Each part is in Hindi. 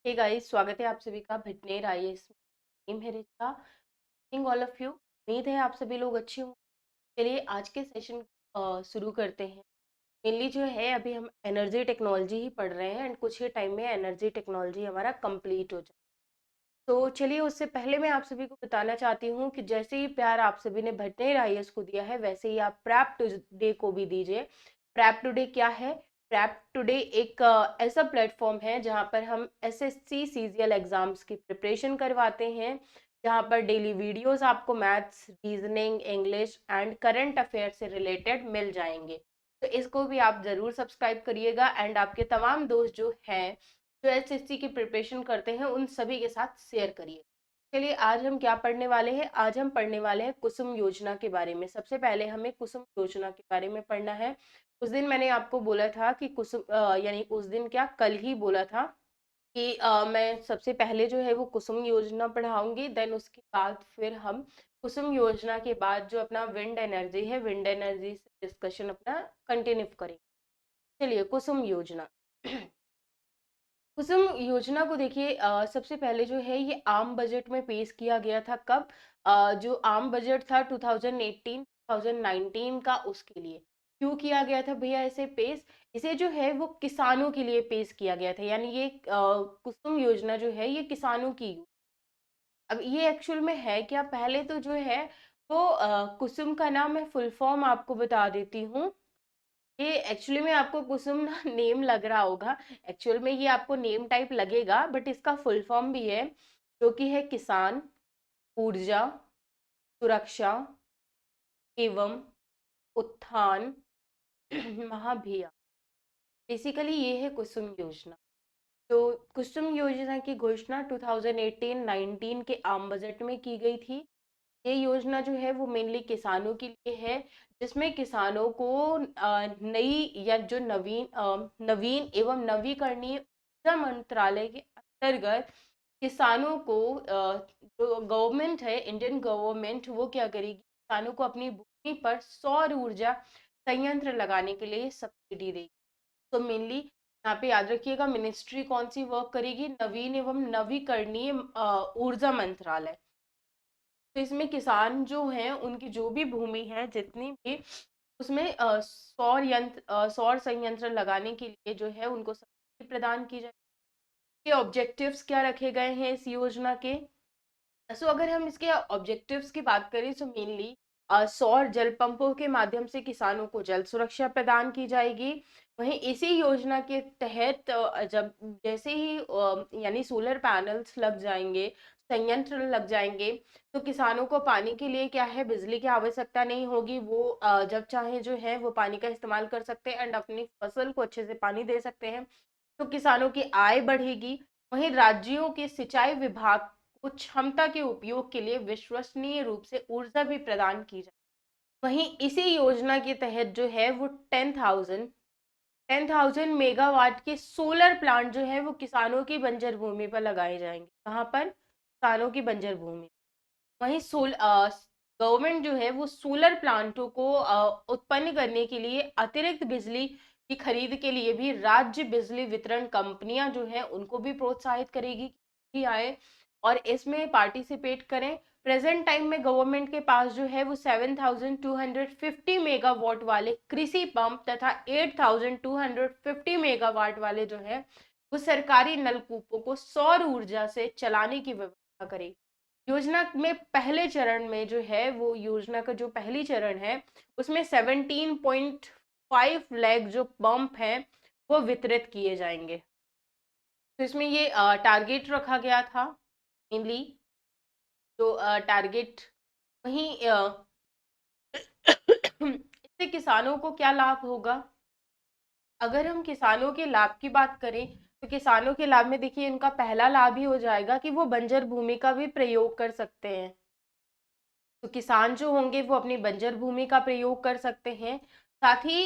हे गाइस, स्वागत है आप सभी का भिटनेर आईएएस टीम है Richa. Think all of you. उम्मीद है आप सभी लोग अच्छे हों। चलिए आज के सेशन शुरू करते हैं। मेनली जो है अभी हम एनर्जी टेक्नोलॉजी ही पढ़ रहे हैं एंड कुछ ही टाइम में एनर्जी टेक्नोलॉजी हमारा कंप्लीट हो जाए। तो चलिए उससे पहले मैं आप सभी को बताना चाहती हूँ कि जैसे ही प्यार आप सभी ने भटनेर आईएएस को दिया है वैसे ही आप प्रैप टुडे को भी दीजिए। प्रैप टुडे क्या है? प्रैप टुडे एक ऐसा प्लेटफॉर्म है जहाँ पर हम एसएससी सीजीएल एग्जाम्स की प्रिपरेशन करवाते हैं, जहाँ पर डेली वीडियोस आपको maths, reasoning, English and current affair से रिलेटेड मिल जाएंगे। तो इसको भी आप ज़रूर सब्सक्राइब करिएगा एंड आपके तमाम दोस्त जो हैं जो एसएससी की प्रिपरेशन करते हैं उन सभी के साथ शेयर करिए। चलिए आज हम क्या पढ़ने वाले हैं? आज हम पढ़ने वाले हैं कुसुम योजना के बारे में। सबसे पहले हमें कुसुम योजना के बारे में पढ़ना है। उस दिन मैंने आपको बोला था कि कुसुम यानी उस दिन क्या, कल ही बोला था कि मैं सबसे पहले जो है वो कुसुम योजना पढ़ाऊंगी, देन उसके बाद फिर हम कुसुम योजना के बाद जो अपना विंड एनर्जी है, विंड एनर्जी से डिस्कशन अपना कंटिन्यू करेंगे। चलिए कुसुम योजना। कुसुम योजना को देखिए, सबसे पहले जो है ये आम बजट में पेश किया गया था। कब? जो आम बजट था 2018-2019 का, उसके लिए क्यों किया गया था भैया इसे पेश? इसे जो है वो किसानों के लिए पेश किया गया था, यानी ये कुसुम योजना जो है ये किसानों की। अब ये एक्चुअल में है क्या, पहले तो जो है वो कुसुम का नाम मैं फुल फॉर्म आपको बता देती हूँ। ये एक्चुअली में आपको कुसुम ना नेम लग रहा होगा, एक्चुअल में ये आपको नेम टाइप लगेगा, बट इसका फुल फॉर्म भी है जो कि है किसान ऊर्जा सुरक्षा एवं उत्थान महाभियान। बेसिकली ये है कुसुम योजना। तो कुसुम योजना की घोषणा 2018-19 के आम बजट में की गई थी। ये योजना जो है वो मेनली किसानों के लिए है, जिसमें किसानों को नई या जो नवीन एवं नवीकरणीय ऊर्जा मंत्रालय के अंतर्गत किसानों को जो गवर्नमेंट है, इंडियन गवर्नमेंट, वो क्या करेगी, किसानों को अपनी भूमि पर सौर ऊर्जा संयंत्र लगाने के लिए सब्सिडी देगी। तो मेनली यहाँ पे याद रखिएगा, मिनिस्ट्री कौन सी वर्क करेगी? नवीन एवं नवीकरणीय ऊर्जा मंत्रालय। तो इसमें किसान जो हैं उनकी जो भी भूमि है जितनी भी, उसमें सौर संयंत्र लगाने के लिए जो है उनको सब्सिडी प्रदान की जाए। ये ऑब्जेक्टिव्स क्या रखे गए हैं इस योजना के? सो अगर हम इसके ऑब्जेक्टिव्स की बात करें तो मेनली सौर जल पंपों के माध्यम से किसानों को जल सुरक्षा प्रदान की जाएगी। वहीं इसी योजना के तहत जब जैसे ही यानी सोलर पैनल्स लग जाएंगे, संयंत्र लग जाएंगे, तो किसानों को पानी के लिए क्या है, बिजली की आवश्यकता नहीं होगी। वो जब चाहे जो है वो पानी का इस्तेमाल कर सकते हैं एंड अपनी फसल को अच्छे से पानी दे सकते हैं। तो किसानों की आय बढ़ेगी। वहीं राज्यों के सिंचाई विभाग को क्षमता के उपयोग के लिए विश्वसनीय रूप से ऊर्जा भी प्रदान की जाए। वहीं इसी योजना के तहत जो है वो 10,000 मेगावाट के सोलर प्लांट जो है वो किसानों की बंजर भूमि पर लगाए जाएंगे। कहाँ पर? किसानों की बंजर भूमि। वहीं गवर्नमेंट जो है वो सोलर प्लांटों को उत्पन्न करने के लिए अतिरिक्त बिजली की खरीद के लिए भी राज्य बिजली वितरण कंपनियां जो है उनको भी प्रोत्साहित करेगी कि आए और इसमें पार्टिसिपेट करें। प्रेजेंट टाइम में गवर्नमेंट के पास जो है वो 7,250 मेगावाट वाले कृषि पंप तथा 8,250 मेगावाट वाले जो है वो सरकारी नलकूपों को सौर ऊर्जा से चलाने की व्यवस्था करेगी। योजना में पहले चरण में जो है वो योजना का जो पहली चरण है उसमें 17.5 लाख जो पंप है वो वितरित किए जाएंगे। तो इसमें ये टारगेट रखा गया था मेनली, जो टारगेट। वहीं इससे किसानों को क्या लाभ होगा? अगर हम किसानों के लाभ की बात करें तो किसानों के लाभ में देखिए इनका पहला लाभ ही हो जाएगा कि वो बंजर भूमि का भी प्रयोग कर सकते हैं। तो किसान जो होंगे वो अपनी बंजर भूमि का प्रयोग कर सकते हैं। साथ ही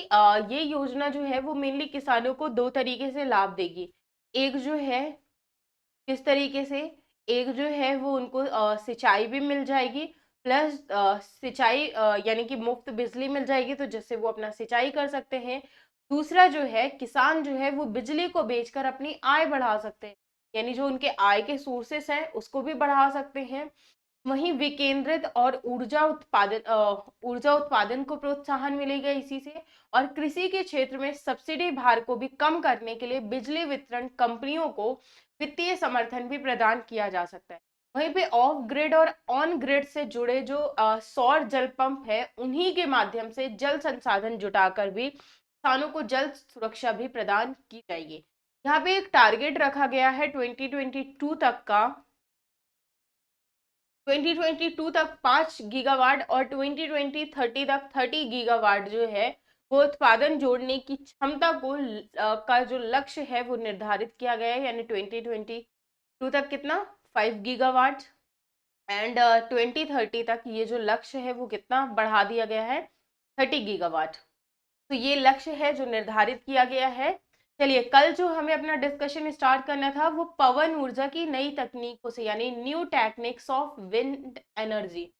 ये योजना जो है वो मेनली किसानों को दो तरीके से लाभ देगी। एक जो है, किस तरीके से? एक जो है वो उनको सिंचाई भी मिल जाएगी, प्लस सिंचाई यानी कि मुफ्त बिजली मिल जाएगी, तो जिससे वो अपना सिंचाई कर सकते हैं। दूसरा जो है, किसान जो है वो बिजली को बेचकर अपनी आय बढ़ा सकते हैं। यानी जो उनके आय के सोर्सेस हैं उसको भी बढ़ा सकते हैं। वहीं विकेंद्रित और ऊर्जा उत्पादन को प्रोत्साहन मिलेगा इसी से। और कृषि के क्षेत्र में सब्सिडी भार को भी कम करने के लिए बिजली वितरण कंपनियों को वित्तीय समर्थन भी प्रदान किया जा सकता है। वहीं पे ऑफ ग्रिड और ऑन ग्रिड से जुड़े जो सौर जल पंप है उन्हीं के माध्यम से जल संसाधन जुटाकर भी किसानों को जल सुरक्षा भी प्रदान की जाएगी। यहाँ पे एक टारगेट रखा गया है 2022 तक का, 2022 तक 5 गीगावाट और 2030 तक 30 गीगावाट जो है वो उत्पादन जोड़ने की क्षमता को का जो लक्ष्य है वो निर्धारित किया गया है। यानी 2022 तक कितना 5 गीगावाट एंड 2030 तक ये जो लक्ष्य है वो कितना बढ़ा दिया गया है 30 गीगावाट। तो ये लक्ष्य है जो निर्धारित किया गया है। चलिए कल जो हमें अपना डिस्कशन स्टार्ट करना था वो पवन ऊर्जा की नई तकनीकों से यानी new techniques of wind energy.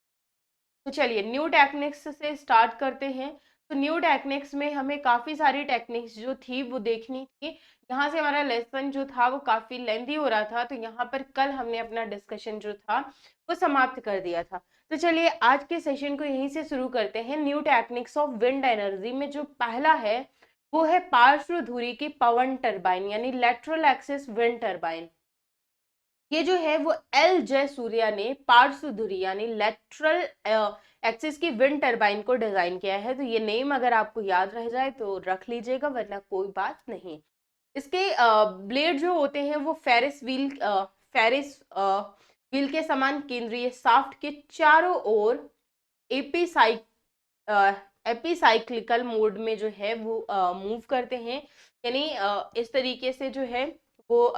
तो चलिए न्यू टेक्निक्स से स्टार्ट करते हैं। तो न्यू टेक्निक्स में हमें काफी सारी टेक्निक्स जो थी वो देखनी थी। यहाँ से हमारा लेसन जो था वो काफी लेंथी हो रहा था, तो यहाँ पर कल हमने अपना डिस्कशन जो था वो समाप्त कर दिया था। तो चलिए आज के सेशन को यहीं से शुरू करते हैं। New techniques of wind energy में जो पहला है वो है पार्श्व धुरी की पवन टरबाइन यानी लेटरल एक्सिस विंड टरबाइन। ये जो है वो एल जय सूर्या ने पार्श्व धुरी यानी लेटरल एक्सिस की विंड टरबाइन को डिजाइन किया है। तो ये नेम अगर आपको याद रह जाए तो रख लीजिएगा, वरना कोई बात नहीं। इसके ब्लेड जो होते हैं वो फेरिस व्हील के समान केंद्रीय शाफ्ट के चारों ओर एपीसाइक एपीसाइक्लिकल मोड में जो है वो मूव करते हैं। यानी इस तरीके से जो है वो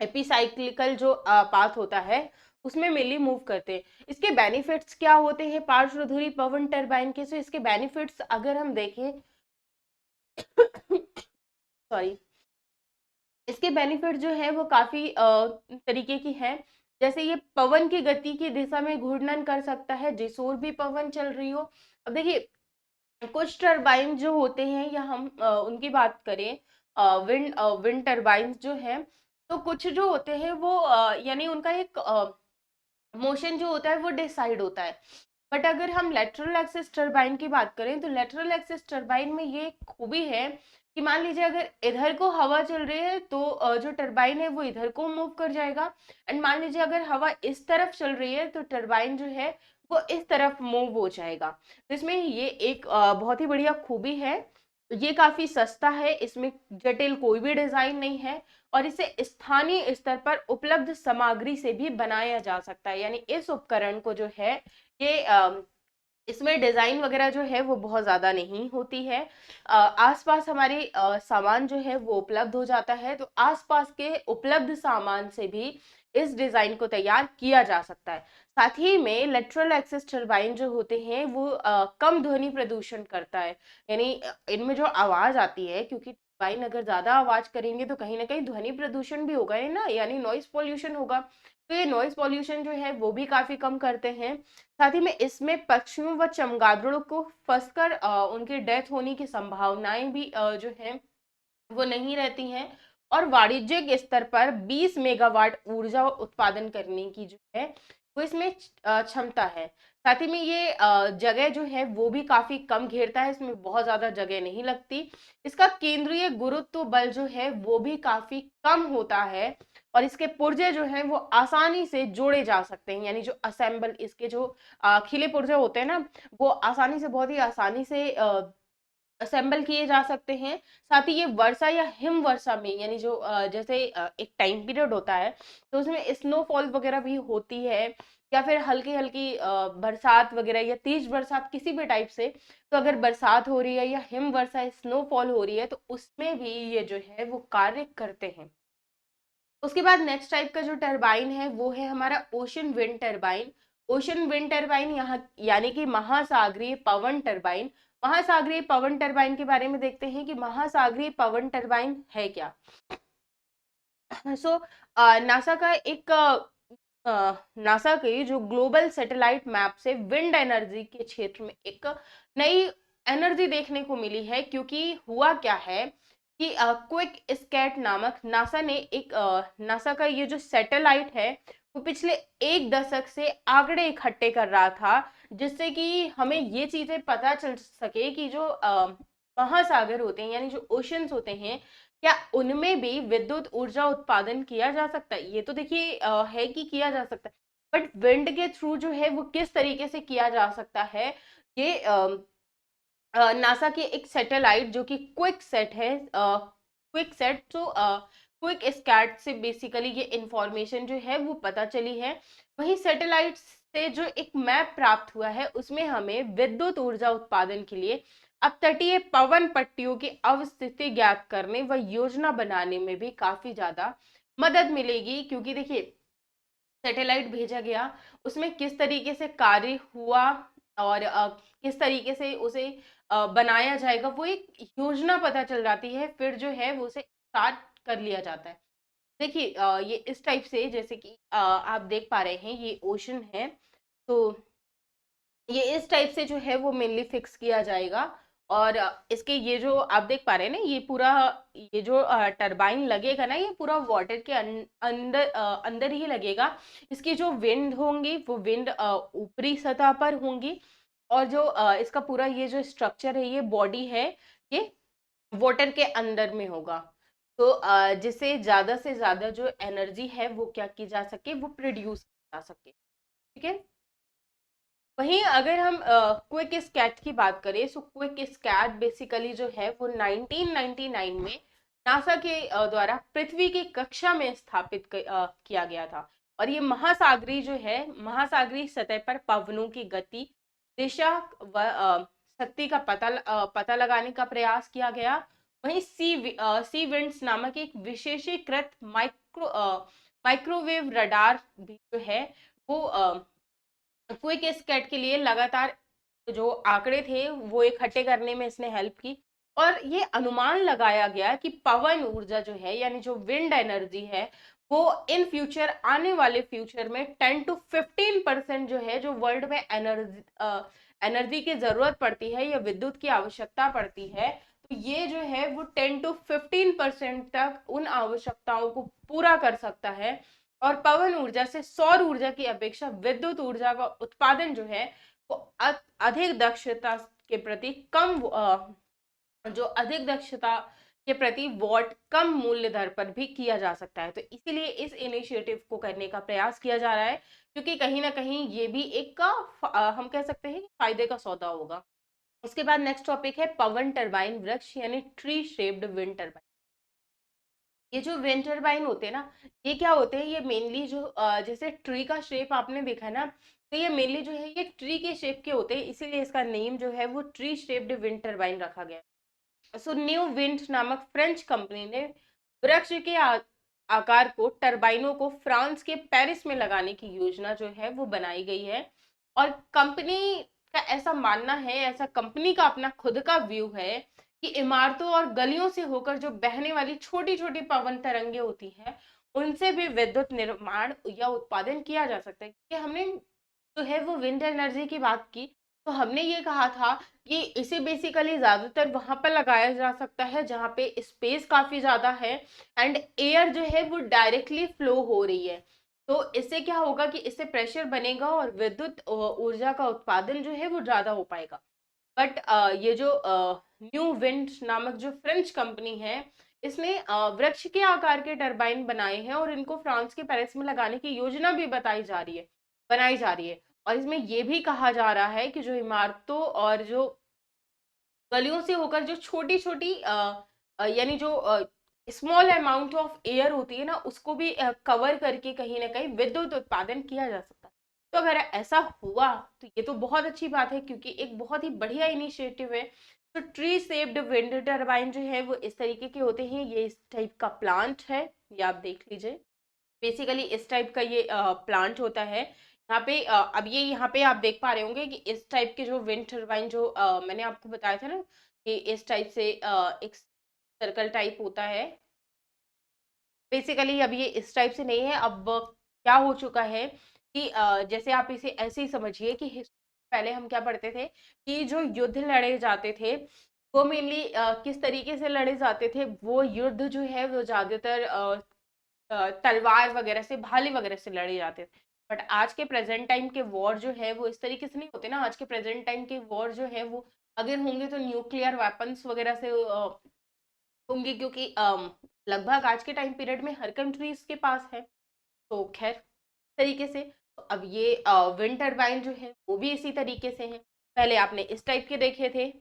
एपीसाइक्लिकल जो पाथ होता है उसमें मेनली मूव करते हैं। इसके बेनिफिट्स क्या होते हैं पार्श्व धुरी पवन टरबाइन के? से इसके बेनिफिट्स अगर हम देखें सॉरी, इसके बेनिफिट जो है वो काफी तरीके की है। जैसे ये पवन की गति की दिशा में घूर्णन कर सकता है जिस ओर भी पवन चल रही हो। अब देखिए कुछ टरबाइन जो होते हैं या हम उनकी बात करें विंड टरबाइन जो है, तो कुछ जो होते हैं वो यानी उनका एक मोशन जो होता है वो डिसाइड होता है। बट अगर हम लेटरल एक्सिस टरबाइन की बात करें तो लेटरल एक्सिस टरबाइन में ये खूबी है कि मान लीजिए अगर इधर को हवा चल रही है तो जो टरबाइन है वो इधर को मूव कर जाएगा। एंड मान लीजिए अगर हवा इस तरफ चल रही है तो टरबाइन जो है वो इस तरफ मूव हो जाएगा। तो इसमें ये एक बहुत ही बढ़िया खूबी है। ये काफी सस्ता है, इसमें जटिल कोई भी डिजाइन नहीं है और इसे स्थानीय स्तर पर उपलब्ध सामग्री से भी बनाया जा सकता है। यानी इस उपकरण को जो है ये इसमें डिजाइन वगैरह जो है वो बहुत ज्यादा नहीं होती है। आसपास हमारे सामान जो है वो उपलब्ध हो जाता है, तो आसपास के उपलब्ध सामान से भी इस डिजाइन को तैयार किया जा सकता है। साथ ही में लेटरल एक्सिस टरबाइन जो होते हैं वो कम ध्वनि प्रदूषण करता है। यानी इनमें जो आवाज आती है, क्योंकि टरबाइन अगर ज्यादा आवाज करेंगे तो कहीं ना कहीं ध्वनि प्रदूषण भी होगा है ना, यानी नॉइस पॉल्यूशन होगा। तो ये नॉइस पॉल्यूशन जो है वो भी काफी कम करते हैं। साथ ही में इसमें पक्षियों व चमगादड़ों को फंसकर उनकी डेथ होने की संभावनाएं भी जो है वो नहीं रहती हैं। और वाणिज्यिक स्तर पर 20 मेगावाट ऊर्जा उत्पादन करने की जो है वो इसमें क्षमता है। साथ ही में ये जगह जो है वो भी काफी कम घेरता है, इसमें बहुत ज्यादा जगह नहीं लगती। इसका केंद्रीय गुरुत्व बल जो है वो भी काफी कम होता है और इसके पुर्जे जो हैं वो आसानी से जोड़े जा सकते हैं। यानी जो असेंबल इसके जो खिले पुर्जे होते हैं ना, वो आसानी से बहुत ही आसानी से असेंबल किए जा सकते हैं। साथ ही ये वर्षा या हिम वर्षा में यानी जो जैसे एक टाइम पीरियड होता है तो उसमें स्नोफॉल वगैरह भी होती है, या फिर हल्की हल्की बरसात वगैरह या तेज बरसात किसी भी टाइप से। तो अगर बरसात हो रही है या हिम वर्षा स्नोफॉल हो रही है तो उसमें भी ये जो है वो कार्य करते हैं। उसके बाद नेक्स्ट टाइप का जो टरबाइन है वो है हमारा ocean wind turbine. Ocean wind turbine यहाँ यानी कि महासागरीय पवन टरबाइन। महासागरीय पवन टरबाइन के बारे में देखते हैं कि महासागरीय पवन टरबाइन है क्या। सो नासा का एक नासा के जो ग्लोबल सैटेलाइट मैप से विंड एनर्जी के क्षेत्र में एक नई एनर्जी देखने को मिली है। क्योंकि हुआ क्या है कि क्विक स्कैट नामक नासा का ये जो सैटेलाइट है वो पिछले एक दशक से आंकड़े इकट्ठे कर रहा था, जिससे कि हमें ये चीजें पता चल सके कि जो महासागर होते हैं यानी जो ओशंस होते हैं, क्या उनमें भी विद्युत ऊर्जा उत्पादन किया जा सकता है। ये तो देखिए है कि किया जा सकता है, बट विंड के थ्रू जो है वो किस तरीके से किया जा सकता है, ये नासा की एक सैटेलाइट जो कि क्विक सेट है, क्विक सेट तो क्विक स्कैट से बेसिकली ये इंफॉर्मेशन जो है वो पता चली है। वहीं सैटेलाइट से जो एक मैप प्राप्त हुआ है उसमें हमें विद्युत ऊर्जा उत्पादन के लिए अब तटीय पवन पट्टियों की अवस्थिति ज्ञात करने व योजना बनाने में भी काफी ज्यादा मदद मिलेगी, क्योंकि देखिए सैटेलाइट भेजा गया उसमें किस तरीके से कार्य हुआ और किस तरीके से उसे बनाया जाएगा वो एक योजना पता चल जाती है, फिर जो है वो उसे स्टार्ट कर लिया जाता है। देखिए ये इस टाइप से, जैसे कि आप देख पा रहे हैं ये ओशन है, तो ये इस टाइप से जो है वो मेनली फिक्स किया जाएगा। और इसके ये जो आप देख पा रहे हैं ना, ये पूरा ये जो टरबाइन लगेगा ना ये पूरा वाटर के अंदर अंदर ही लगेगा। इसकी जो विंड होंगी वो विंड ऊपरी सतह पर होंगी, और जो इसका पूरा ये जो स्ट्रक्चर है ये बॉडी है ये वाटर के अंदर में होगा। तो जिससे ज्यादा से ज्यादा जो एनर्जी है वो क्या की जा सके, वो प्रोड्यूस की जा सके। ठीक है। वहीं अगर हम क्विक स्कैट की बात करें, सो क्विक स्कैट बेसिकली जो है वो 1999 में नासा के द्वारा पृथ्वी की कक्षा में स्थापित किया गया था। और ये महासागरी जो है महासागरी सतह पर पवनों की गति, दिशा व शक्ति का पता लगाने का प्रयास किया गया। वहीं सी विंड्स नामक एक विशेषीकृत माइक्रोवेव रडार भी जो है वो क्विक स्कैट के लिए लगातार जो आंकड़े थे वो इकट्ठे करने में इसने हेल्प की। और ये अनुमान लगाया गया कि पवन ऊर्जा जो है यानी जो विंड एनर्जी है वो इन फ्यूचर आने वाले फ्यूचर में 10 to 15% जो है, जो वर्ल्ड में एनर्जी एनर्जी की जरूरत पड़ती है या विद्युत की आवश्यकता पड़ती है, तो ये जो है वो 10 to 15% तक उन आवश्यकताओं को पूरा कर सकता है। और पवन ऊर्जा से सौर ऊर्जा की अपेक्षा विद्युत ऊर्जा का उत्पादन जो है वो अधिक दक्षता के प्रति कम जो अधिक दक्षता के प्रति वॉट कम मूल्य दर पर भी किया जा सकता है। तो इसीलिए इस इनिशिएटिव को करने का प्रयास किया जा रहा है, क्योंकि कहीं ना कहीं ये भी एक का हम कह सकते हैं कि फायदे का सौदा होगा। उसके बाद नेक्स्ट टॉपिक है पवन टरबाइन वृक्ष यानी ट्री शेप्ड विंड टरबाइन। ये जो विंड टरबाइन होते हैं ना, ये क्या होते हैं, ये मेनली जो जैसे ट्री का शेप आपने देखा ना, तो ये मेनली जो है ये ट्री के शेप के होते हैं, इसीलिए इसका नेम जो है वो ट्री शेप्ड विंड टरबाइन रखा गया है। सो न्यू विंड नामक फ्रेंच कंपनी ने वृक्ष के आकार को टरबाइनों को फ्रांस के पेरिस में लगाने की योजना जो है वो बनाई गई है। और कंपनी का ऐसा मानना है, ऐसा कंपनी का अपना खुद का व्यू है कि इमारतों और गलियों से होकर जो बहने वाली छोटी छोटी पवन तरंगे होती हैं उनसे भी विद्युत निर्माण या उत्पादन किया जा सकता है। कि हमने जो है वो विंड एनर्जी की बात की, तो हमने ये कहा था कि इसे बेसिकली ज्यादातर वहां पर लगाया जा सकता है जहाँ पे स्पेस काफी ज्यादा है एंड एयर जो है वो डायरेक्टली फ्लो हो रही है। तो इससे क्या होगा कि इससे प्रेशर बनेगा और विद्युत ऊर्जा का उत्पादन जो है वो ज्यादा हो पाएगा। बट ये जो न्यू विंड नामक जो फ्रेंच कंपनी है, इसने वृक्ष के आकार के टरबाइन बनाए हैं और इनको फ्रांस के पेरिस में लगाने की योजना भी बनाई जा रही है। और इसमें ये भी कहा जा रहा है कि जो इमारतों और जो गलियों से होकर जो छोटी छोटी यानी जो स्मॉल अमाउंट ऑफ एयर होती है ना उसको भी कवर करके कहीं ना कहीं विद्युत उत्पादन किया जा सकता है। तो अगर ऐसा हुआ तो ये तो बहुत अच्छी बात है, क्योंकि एक बहुत ही बढ़िया इनिशिएटिव है। तो ट्री शेप्ड विंड टरबाइन जो है वो इस तरीके के होते हैं, ये इस टाइप का प्लांट है, ये आप देख लीजिए। बेसिकली इस टाइप का ये प्लांट होता है। यहाँ पे अब ये यहाँ पे आप देख पा रहे होंगे कि इस टाइप के जो विंड टरबाइन जो मैंने आपको बताया था ना कि इस टाइप से एक सर्कल टाइप होता है। बेसिकली अब ये इस टाइप से नहीं है, अब क्या हो चुका है कि जैसे आप इसे ऐसे ही समझिए कि पहले हम क्या पढ़ते थे कि जो युद्ध लड़े जाते थे वो मेनली किस तरीके से लड़े जाते थे, वो युद्ध जो है वो ज्यादातर तलवार वगैरह से, भाले वगैरह से लड़े जाते थे। बट आज के प्रेजेंट टाइम के वॉर जो है वो इस तरीके से नहीं होते ना। आज के प्रेजेंट टाइम के वॉर जो है वो अगर होंगे तो न्यूक्लियर वेपन्स वगैरह से होंगे, क्योंकि लगभग आज के टाइम पीरियड में हर कंट्रीज के पास है। तो खैर तरीके से तो अब ये विंड टरबाइन जो है वो भी इसी तरीके से है। पहले आपने इस टाइप के देखे थे,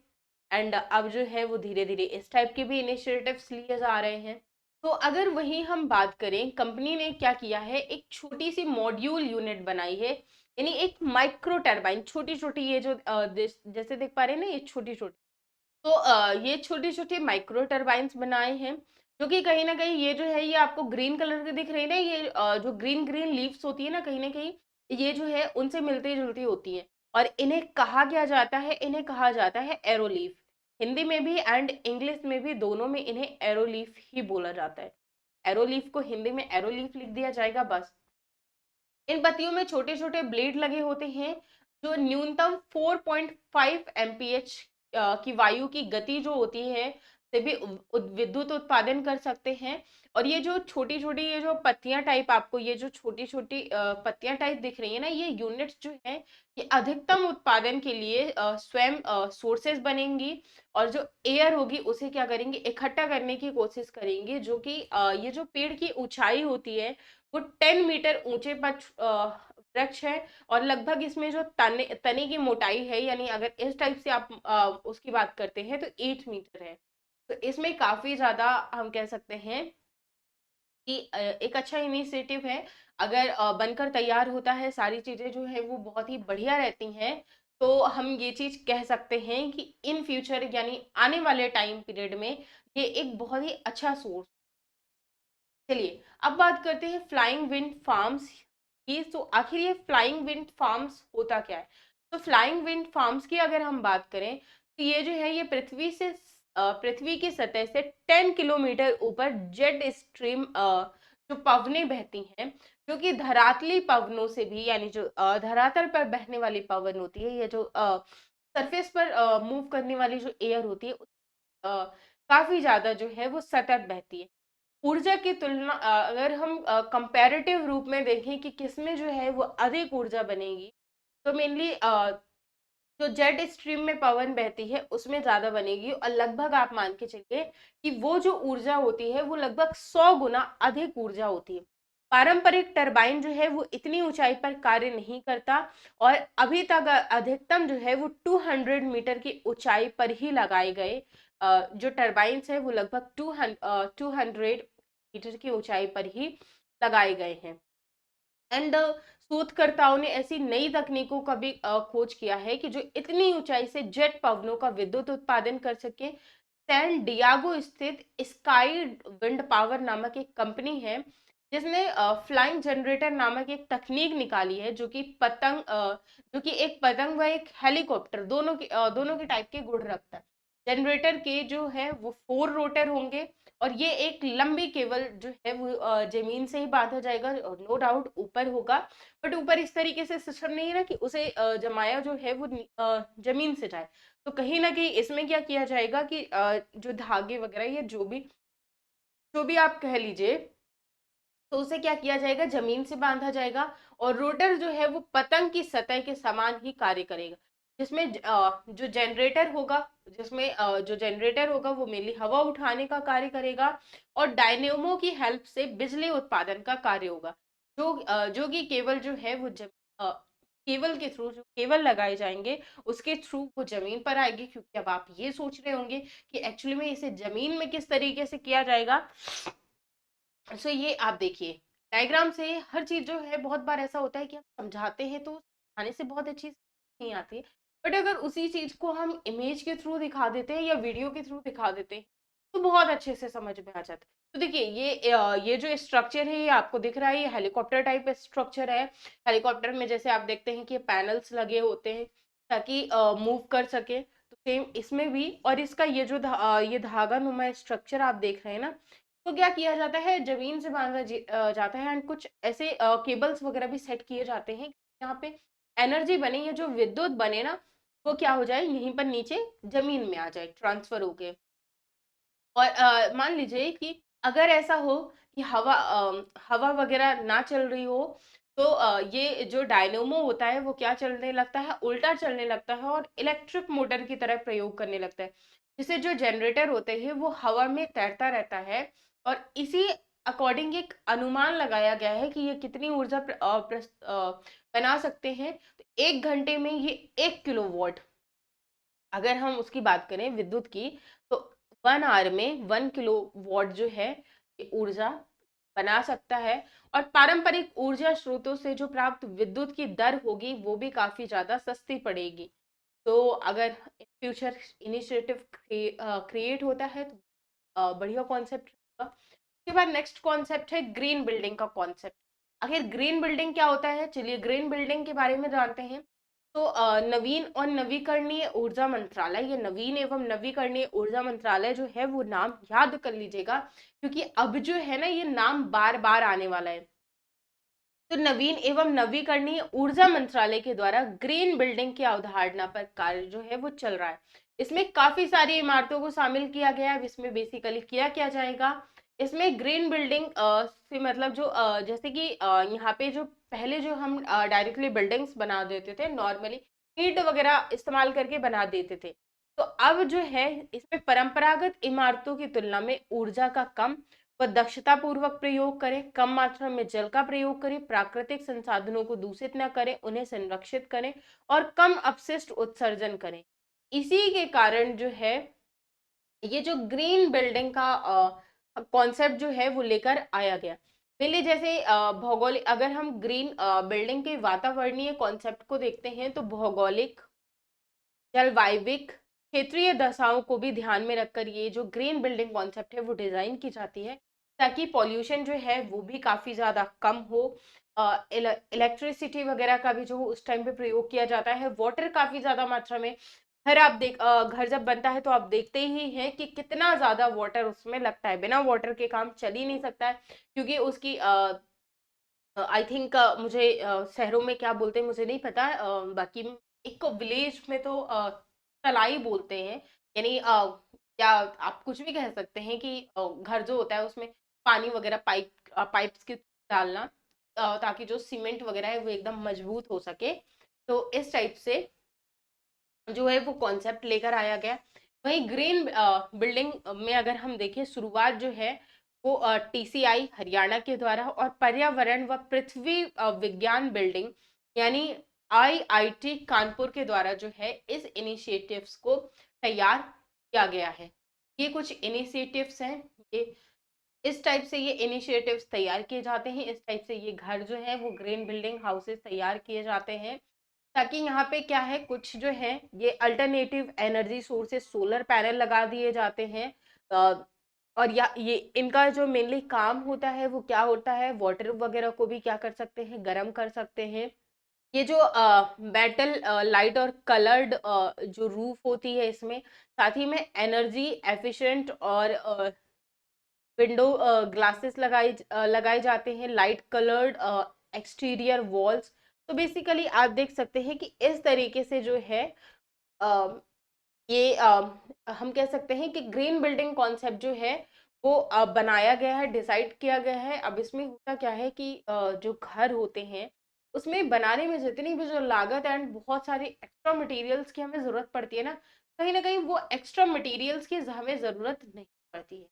एंड अब जो है वो धीरे धीरे इस टाइप के भी इनिशिएटिव्स लिए जा रहे हैं। तो अगर वही हम बात करें, कंपनी ने क्या किया है, एक छोटी सी मॉड्यूल यूनिट बनाई है, यानी एक माइक्रो टरबाइन, छोटी छोटी, ये जो जैसे देख पा रहे हैं ना, ये छोटी छोटी। तो ये छोटी छोटी माइक्रो टरबाइंस बनाए हैं, जो कि कहीं ना कहीं ये जो है ये आपको ग्रीन कलर के दिख रही है ना, ये जो ग्रीन ग्रीन लीव्स होती है ना कहीं ये जो है उनसे मिलती जुलती होती है। और इन्हें कहा क्या जाता है, इन्हें कहा जाता है एरोलीफ। हिंदी में भी एंड इंग्लिश में भी, दोनों में इन्हें एरोलीफ ही बोला जाता है। एरोलीफ को हिंदी में एरोलीफ लिख दिया जाएगा बस। इन पत्तियों में छोटे छोटे ब्लेड लगे होते हैं, जो न्यूनतम 4.5 एमपीएच की वायु की गति जो होती है से भी विद्युत उत्पादन कर सकते हैं। और ये जो छोटी छोटी, ये जो पत्तियां टाइप, आपको ये जो छोटी छोटी पत्तियां टाइप दिख रही है ना, ये यूनिट्स जो है ये अधिकतम उत्पादन के लिए स्वयं सोर्सेज बनेंगी। और जो एयर होगी उसे क्या करेंगे, इकट्ठा करने की कोशिश करेंगे, जो कि ये जो पेड़ की ऊंचाई होती है वो 10 मीटर ऊंचे पर वृक्ष है। और लगभग इसमें जो तने तने की मोटाई है, यानी अगर इस टाइप से आप उसकी बात करते हैं तो 8 मीटर है। तो इसमें काफी ज्यादा हम कह सकते हैं कि एक अच्छा इनिशिएटिव है। अगर बनकर तैयार होता है, सारी चीजें जो है वो बहुत ही बढ़िया रहती हैं, तो हम ये चीज कह सकते हैं कि इन फ्यूचर, यानी आने वाले टाइम पीरियड में, ये एक बहुत ही अच्छा सोर्स। चलिए अब बात करते हैं फ्लाइंग विंड फार्म्स की। तो आखिर ये फ्लाइंग विंड फार्म्स होता क्या है। तो फ्लाइंग विंड फार्म्स की अगर हम बात करें, तो ये जो है ये पृथ्वी की सतह से 10 किलोमीटर ऊपर जेट स्ट्रीम, जो पवनें बहती हैं, जो कि धरातली पवनों से भी, यानी जो धरातल पर बहने वाली पवन होती है, ये जो सरफेस पर मूव करने वाली जो एयर होती है, काफी ज्यादा जो है वो सतत बहती है। ऊर्जा की तुलना अगर हम कंपैरेटिव रूप में देखें कि किसमें जो है वो अधिक ऊर्जा बनेगी, तो मेनली जो जेट स्ट्रीम में पवन बहती है उसमें ज्यादा बनेगी। और लगभग आप मान के चलिए कि वो जो ऊर्जा होती है वो लगभग 100 गुना अधिक ऊर्जा होती है। पारंपरिक टरबाइन जो है वो इतनी ऊंचाई पर कार्य नहीं करता, और अभी तक अधिकतम जो है वो 200 मीटर की ऊंचाई पर ही लगाए गए जो टरबाइन्स है वो लगभग 200 मीटर की ऊंचाई पर ही लगाए गए हैं। एंड शोधकर्ताओं ने ऐसी नई तकनीकों का भी खोज किया है कि जो इतनी ऊंचाई से जेट पवनों का विद्युत उत्पादन कर सके। सैन डियागो स्थित स्काई विंड पावर नामक एक कंपनी है, जिसने फ्लाइंग जनरेटर नामक एक तकनीक निकाली है, जो कि एक पतंग व एक हेलीकॉप्टर दोनों के टाइप के गुण रखता है। जनरेटर के जो है वो 4 रोटर होंगे, और ये एक लंबी केबल जो है वो जमीन से ही बांधा जाएगा, नो डाउट ऊपर होगा। बट ऊपर इस तरीके से सिस्टम नहीं है ना कि उसे जमाया जो है वो जमीन से जाए। तो कहीं ना कहीं इसमें क्या किया जाएगा कि जो धागे वगैरह, या जो भी आप कह लीजिए, तो उसे क्या किया जाएगा, जमीन से बांधा जाएगा। और रोटर जो है वो पतंग की सतह के समान ही कार्य करेगा, जिसमें जो जनरेटर होगा वो मेनली हवा उठाने का कार्य करेगा, और डायनेमो की हेल्प से बिजली उत्पादन का कार्य होगा। जो कि केवल जो है वो केबल के थ्रू, जो केबल लगाए जाएंगे उसके थ्रू वो जमीन पर आएगी। क्योंकि अब आप ये सोच रहे होंगे कि एक्चुअली में इसे जमीन में किस तरीके से किया जाएगा। सो ये आप देखिए डायग्राम से हर चीज जो है, बहुत बार ऐसा होता है कि हम समझाते हैं तो समझाने से बहुत अच्छी नहीं आती, बट अगर उसी चीज को हम इमेज के थ्रू दिखा देते हैं या वीडियो के थ्रू दिखा देते हैं तो बहुत अच्छे से समझ में आ जाता है। तो देखिए ये जो स्ट्रक्चर है ये आपको दिख रहा है, ये हेलीकॉप्टर टाइप स्ट्रक्चर है। हेलीकॉप्टर में जैसे आप देखते हैं कि पैनल्स लगे होते हैं ताकि मूव कर सके, तो सेम इसमें भी। और इसका ये धागा नुमा स्ट्रक्चर आप देख रहे हैं ना, तो क्या किया जाता है, जमीन से बांधा जाता है, एंड कुछ ऐसे केबल्स वगैरह भी सेट किए जाते हैं यहाँ पे एनर्जी बने या जो विद्युत बने ना, वो क्या हो जाए, यहीं पर नीचे जमीन में आ जाए, ट्रांसफर होके। और मान लीजिए कि अगर ऐसा हो कि हवा वगैरह ना चल रही हो, तो ये जो डायनेमो होता है वो क्या चलने लगता है, उल्टा चलने लगता है और इलेक्ट्रिक मोटर की तरह प्रयोग करने लगता है, जिससे जो जनरेटर होते हैं वो हवा में तैरता रहता है। और इसी अकॉर्डिंग एक अनुमान लगाया गया है कि ये कितनी ऊर्जा बना सकते हैं। तो 1 घंटे में ये 1 किलोवाट, अगर हम उसकी बात करें विद्युत की, तो 1 आवर में 1 किलोवाट जो है ये ऊर्जा बना सकता है। और पारंपरिक ऊर्जा स्रोतों से जो प्राप्त विद्युत की दर होगी वो भी काफी ज्यादा सस्ती पड़ेगी। तो अगर फ्यूचर इनिशिएटिव क्रिएट होता है तो बढ़िया कॉन्सेप्ट रहेगा। उसके बाद नेक्स्ट कॉन्सेप्ट है ग्रीन बिल्डिंग का कॉन्सेप्ट। आखिर ग्रीन बिल्डिंग क्या होता है, चलिए ग्रीन बिल्डिंग के बारे में जानते हैं। तो नवीन और नवीकरणीय ऊर्जा मंत्रालय, ये नवीन एवं नवीकरणीय ऊर्जा मंत्रालय जो है वो नाम याद कर लीजिएगा, क्योंकि अब जो है ना ये नाम बार बार आने वाला है। तो नवीन एवं नवीकरणीय ऊर्जा मंत्रालय के द्वारा ग्रीन बिल्डिंग की अवधारणा पर कार्य जो है वो चल रहा है। इसमें काफी सारी इमारतों को शामिल किया गया है। इसमें बेसिकली किया जाएगा, इसमें ग्रीन बिल्डिंग से मतलब जो जैसे कि यहाँ पे जो पहले जो हम डायरेक्टली बिल्डिंग्स बना देते थे नॉर्मली, ईंट वगैरह इस्तेमाल करके बना देते थे। तो अब जो है इसमें परंपरागत इमारतों की तुलना में ऊर्जा का कम व दक्षता पूर्वक प्रयोग करें, कम मात्रा में जल का प्रयोग करें, प्राकृतिक संसाधनों को दूषित न करें, उन्हें संरक्षित करें और कम अपशिष्ट उत्सर्जन करें। इसी के कारण जो है ये जो ग्रीन बिल्डिंग का कॉन्सेप्ट जो है वो लेकर आया गया। पहले जैसे भौगोलिक, अगर हम ग्रीन बिल्डिंग के वातावरणीय कॉन्सेप्ट को देखते हैं तो भौगोलिक, जलवायविक, क्षेत्रीय दशाओं को भी ध्यान में रखकर ये जो ग्रीन बिल्डिंग कॉन्सेप्ट है वो डिजाइन की जाती है, ताकि पॉल्यूशन जो है वो भी काफी ज्यादा कम हो। इलेक्ट्रिसिटी वगैरह का भी जो उस टाइम पे प्रयोग किया जाता है, वाटर काफी ज्यादा मात्रा में, घर जब बनता है तो आप देखते ही हैं कि कितना ज्यादा वाटर उसमें लगता है, बिना वाटर के काम चल ही नहीं सकता है। क्योंकि उसकी आई थिंक मुझे शहरों में क्या बोलते हैं मुझे नहीं पता, बाकी एक विलेज में तो तलाई बोलते हैं। यानी क्या आप कुछ भी कह सकते हैं कि घर जो होता है उसमें पानी वगैरह पाइप्स के डालना, ताकि जो सीमेंट वगैरह है वो एकदम मजबूत हो सके। तो इस टाइप से जो है वो कॉन्सेप्ट लेकर आया गया। वहीं ग्रीन बिल्डिंग में अगर हम देखें, शुरुआत जो है वो टीसीआई हरियाणा के द्वारा और पर्यावरण व पृथ्वी विज्ञान बिल्डिंग यानी आईआईटी कानपुर के द्वारा जो है इस इनिशिएटिव्स को तैयार किया गया है। ये कुछ इनिशिएटिव्स हैं, ये इस टाइप से ये इनिशिएटिव्स तैयार किए जाते हैं, इस टाइप से ये घर जो है वो ग्रीन बिल्डिंग हाउसेस तैयार किए जाते हैं, ताकि यहाँ पे क्या है, कुछ जो है ये alternative energy sources solar panel लगा दिए जाते हैं। अ, और या ये इनका जो मेनली काम होता है वो क्या होता है, वाटर वगैरह को भी क्या कर सकते हैं, गर्म कर सकते हैं। ये जो मेटल लाइट और कलर्ड जो रूफ होती है इसमें, साथ ही में एनर्जी एफिशिएंट और विंडो ग्लासेस लगाए जाते हैं, लाइट कलर्ड एक्सटीरियर वॉल्स। तो बेसिकली आप देख सकते हैं कि इस तरीके से जो है अ, ये हम कह सकते हैं कि ग्रीन बिल्डिंग कॉन्सेप्ट जो है वो बनाया गया है, डिसाइड किया गया है। अब इसमें होता क्या है कि जो घर होते हैं उसमें बनाने में जितनी भी जो लागत एंड बहुत सारी एक्स्ट्रा मटेरियल्स की हमें जरूरत पड़ती है ना कहीं वो एक्स्ट्रा मटेरियल्स की हमें जरूरत नहीं पड़ती है।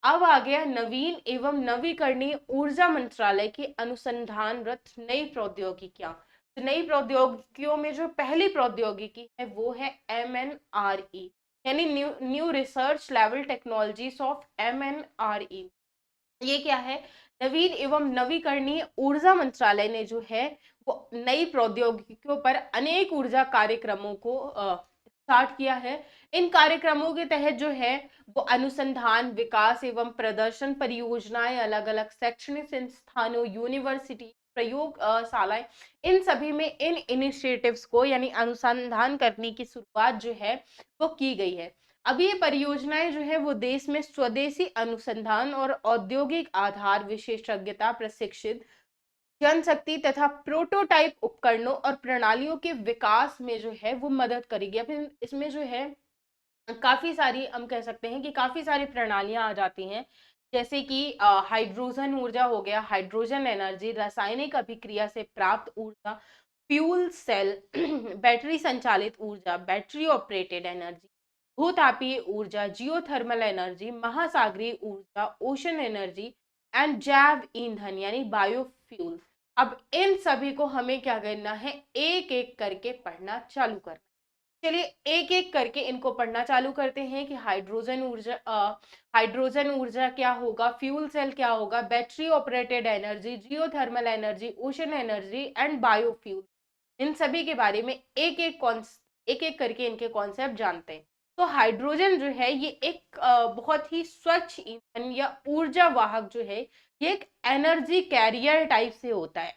अब आ गया नवीन एवं नवीकरणीय ऊर्जा मंत्रालय की अनुसंधानरत नई प्रौद्योगिकियां। तो नई प्रौद्योगिकियों में जो पहली प्रौद्योगिकी है वो है MNRE, यानी new new research level technologies of MNRE। ये क्या है, नवीन एवं नवीकरणीय ऊर्जा मंत्रालय ने जो है वो नई प्रौद्योगिकियों पर अनेक ऊर्जा कार्यक्रमों को स्टार्ट किया है। इन कार्यक्रमों के तहत जो है वो अनुसंधान, विकास एवं प्रदर्शन परियोजनाएं, अलग अलग शैक्षणिक संस्थानों, यूनिवर्सिटी, प्रयोगशालाएं, इन सभी में इन इनिशिएटिव्स को यानी अनुसंधान करने की शुरुआत जो है वो की गई है। अब ये परियोजनाएं जो है वो देश में स्वदेशी अनुसंधान और औद्योगिक आधार विशेषज्ञता प्रशिक्षित जनशक्ति तथा प्रोटोटाइप उपकरणों और प्रणालियों के विकास में जो है वो मदद करेगी। फिर इसमें जो है काफी सारी, हम कह सकते हैं कि काफी सारी प्रणालियां आ जाती हैं, जैसे कि हाइड्रोजन ऊर्जा हो गया, हाइड्रोजन एनर्जी, रासायनिक अभिक्रिया से प्राप्त ऊर्जा, फ्यूल सेल, बैटरी संचालित ऊर्जा, बैटरी ऑपरेटेड एनर्जी, भूतापीय ऊर्जा, जियोथर्मल एनर्जी, महासागरीय ऊर्जा, ओशन एनर्जी एंड जैव ईंधन यानी बायोफ्यूल। अब इन सभी को हमें क्या करना है, एक एक करके पढ़ना चालू करना। चलिए एक एक करके इनको पढ़ना चालू करते हैं कि हाइड्रोजन ऊर्जा क्या होगा, फ्यूल सेल क्या होगा, battery operated energy, geothermal energy, ocean energy and biofuel. इन सभी के बारे में एक एक करके इनके कॉन्सेप्ट जानते हैं। तो हाइड्रोजन जो है ये एक बहुत ही स्वच्छ ईंधन या ऊर्जा वाहक जो है, ये एक एनर्जी कैरियर टाइप से होता है।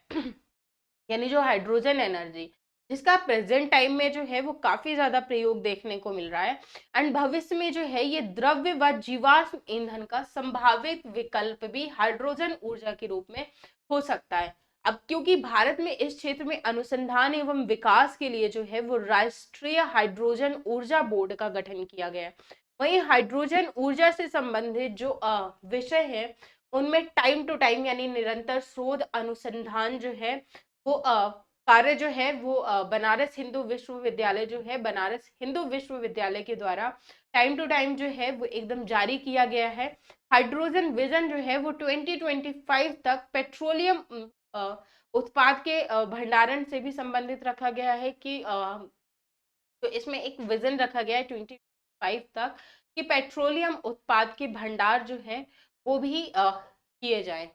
यानी जो हाइड्रोजन एनर्जी, जिसका प्रेजेंट टाइम में जो है वो काफी ज्यादा प्रयोग देखने को मिल रहा है, एंड भविष्य में जो है ये द्रव्य व जीवाश्म ईंधन का संभावित विकल्प भी हाइड्रोजन ऊर्जा के रूप में हो सकता है। अब क्योंकि भारत में इस क्षेत्र में अनुसंधान एवं विकास के लिए जो है वो राष्ट्रीय हाइड्रोजन ऊर्जा बोर्ड का गठन किया गया है, वहीं हाइड्रोजन ऊर्जा से संबंधित जो विषय है उनमें टाइम टू टाइम यानी निरंतर शोध अनुसंधान जो है वो कार्य जो है वो बनारस हिंदू विश्वविद्यालय जो है, बनारस हिंदू विश्वविद्यालय के द्वारा टाइम टू टाइम जो है वो एकदम जारी किया गया है। हाइड्रोजन विजन जो है वो 2025 तक पेट्रोलियम उत्पाद के भंडारण से भी संबंधित रखा गया है कि तो इसमें एक विजन रखा गया है 2025 तक कि पेट्रोलियम उत्पाद के भंडार जो है वो भी किए जाए।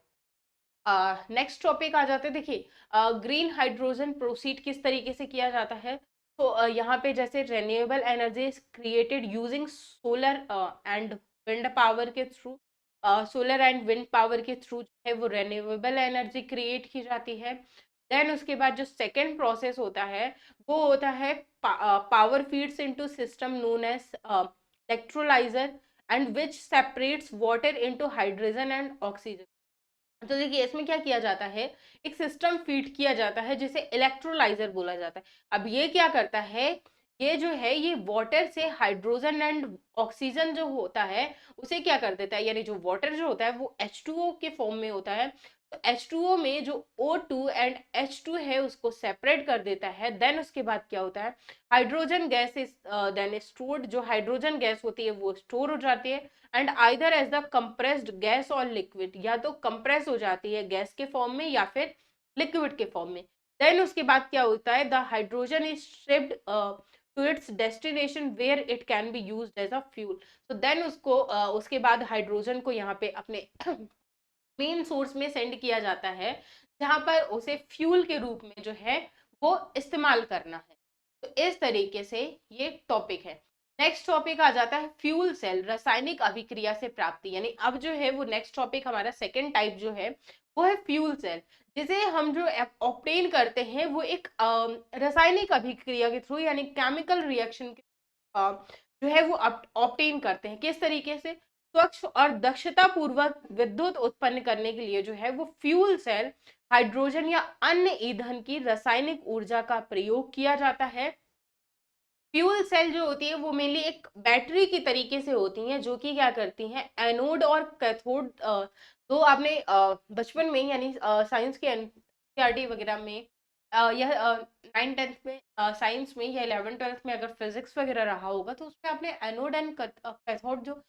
नेक्स्ट टॉपिक आ जाते हैं, देखिए ग्रीन हाइड्रोजन प्रोसीड किस तरीके से किया जाता है। तो यहाँ पे जैसे renewable energy created using solar and wind power के थ्रू, सोलर एंड विंड पावर के थ्रू जो है वो रेन्यूएबल एनर्जी क्रिएट की जाती है। देन उसके बाद जो सेकेंड प्रोसेस होता है वो होता है power feeds into system known as electrolyser and which separates water into hydrogen and oxygen. तो देखिए इसमें क्या किया जाता है, एक सिस्टम फीड किया जाता है जिसे इलेक्ट्रोलाइजर बोला जाता है। अब ये क्या करता है, ये जो है ये वाटर से हाइड्रोजन एंड ऑक्सीजन जो होता है उसे क्या कर देता है, यानी जो वाटर जो होता है वो H2O के फॉर्म में होता है, तो H2O में जो O2 एंड H2 है उसको सेपरेट कर देता है। देन उसके बाद क्या होता है, hydrogen gas is then stored, जो हाइड्रोजन गैस होती है वो स्टोर हो जाती है and either as the compressed gas और लिक्विड, या तो कंप्रेस हो जाती है गैस के फॉर्म में या फिर लिक्विड के फॉर्म में। देन उसके बाद क्या होता है, the hydrogen is shift to its destination where it can be used as a fuel. तो देन उसको उसके बाद हाइड्रोजन को यहाँ पे अपने मेन सोर्स में सेंड किया जाता है जहां पर उसे फ्यूल के रूप में जो है वो इस्तेमाल करना है। तो इस तरीके से ये टॉपिक है। नेक्स्ट टॉपिक आ जाता है फ्यूल सेल, रासायनिक अभिक्रिया से प्राप्ति, यानी अब जो है वो नेक्स्ट टॉपिक हमारा सेकेंड टाइप जो है वो है फ्यूल सेल, जिसे हम जो ऑप्टेन करते हैं वो एक रासायनिक अभिक्रिया के थ्रू यानी केमिकल रिएक्शन के जो है वो ऑप्टेन करते हैं। किस तरीके से, स्वच्छ और दक्षता पूर्वक विद्युत उत्पन्न करने के लिए जो है वो फ्यूल सेल हाइड्रोजन या अन्य ईंधन की रासायनिक ऊर्जा का प्रयोग किया जाता है। फ्यूल सेल जो होती है वो मेनली एक बैटरी की तरीके से होती हैं, जो कि क्या करती हैं, एनोड और कैथोड। तो आपने बचपन में यानी साइंस के एनसीईआरटी वगैरह में यह 9th 10th में साइंस में या 11th 12th में अगर फिजिक्स वगैरह रहा होगा तो उसमें आपने एनोड एंड कैथोड, जो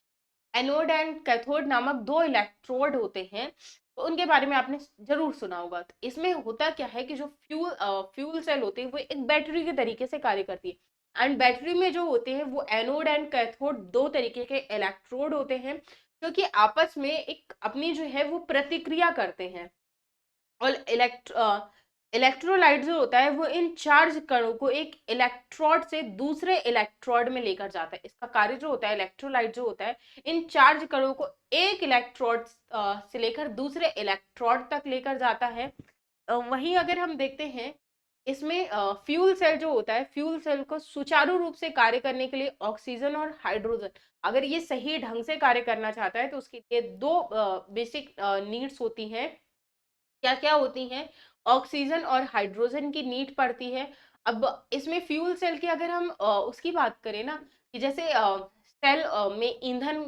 एनोड एंड कैथोड नामक दो इलेक्ट्रोड होते हैं, तो उनके बारे में आपने जरूर सुना होगा। तो इसमें होता क्या है कि जो फ्यूल सेल होते हैं वो एक बैटरी के तरीके से कार्य करती है, एंड बैटरी में जो होते हैं वो एनोड एंड कैथोड दो तरीके के इलेक्ट्रोड होते हैं जो कि आपस में एक अपनी जो है वो प्रतिक्रिया करते हैं। और इलेक्ट्रोलाइट जो होता है वो इन चार्ज कणों को एक इलेक्ट्रोड से दूसरे इलेक्ट्रोड में लेकर जाता है। इसका कार्य जो होता है, इलेक्ट्रोलाइट जो होता है इन चार्ज कणों को एक इलेक्ट्रोड से लेकर दूसरे इलेक्ट्रोड तक लेकर जाता है। वहीं अगर हम देखते हैं इसमें फ्यूल सेल जो होता है, फ्यूल सेल को सुचारू रूप से कार्य करने के लिए ऑक्सीजन और हाइड्रोजन, अगर ये सही ढंग से कार्य करना चाहता है तो उसके लिए दो बेसिक नीड्स होती हैं। क्या क्या होती हैं, ऑक्सीजन और हाइड्रोजन की नीड पड़ती है। अब इसमें फ्यूल सेल की अगर हम उसकी बात करें ना, कि जैसे सेल में ईंधन,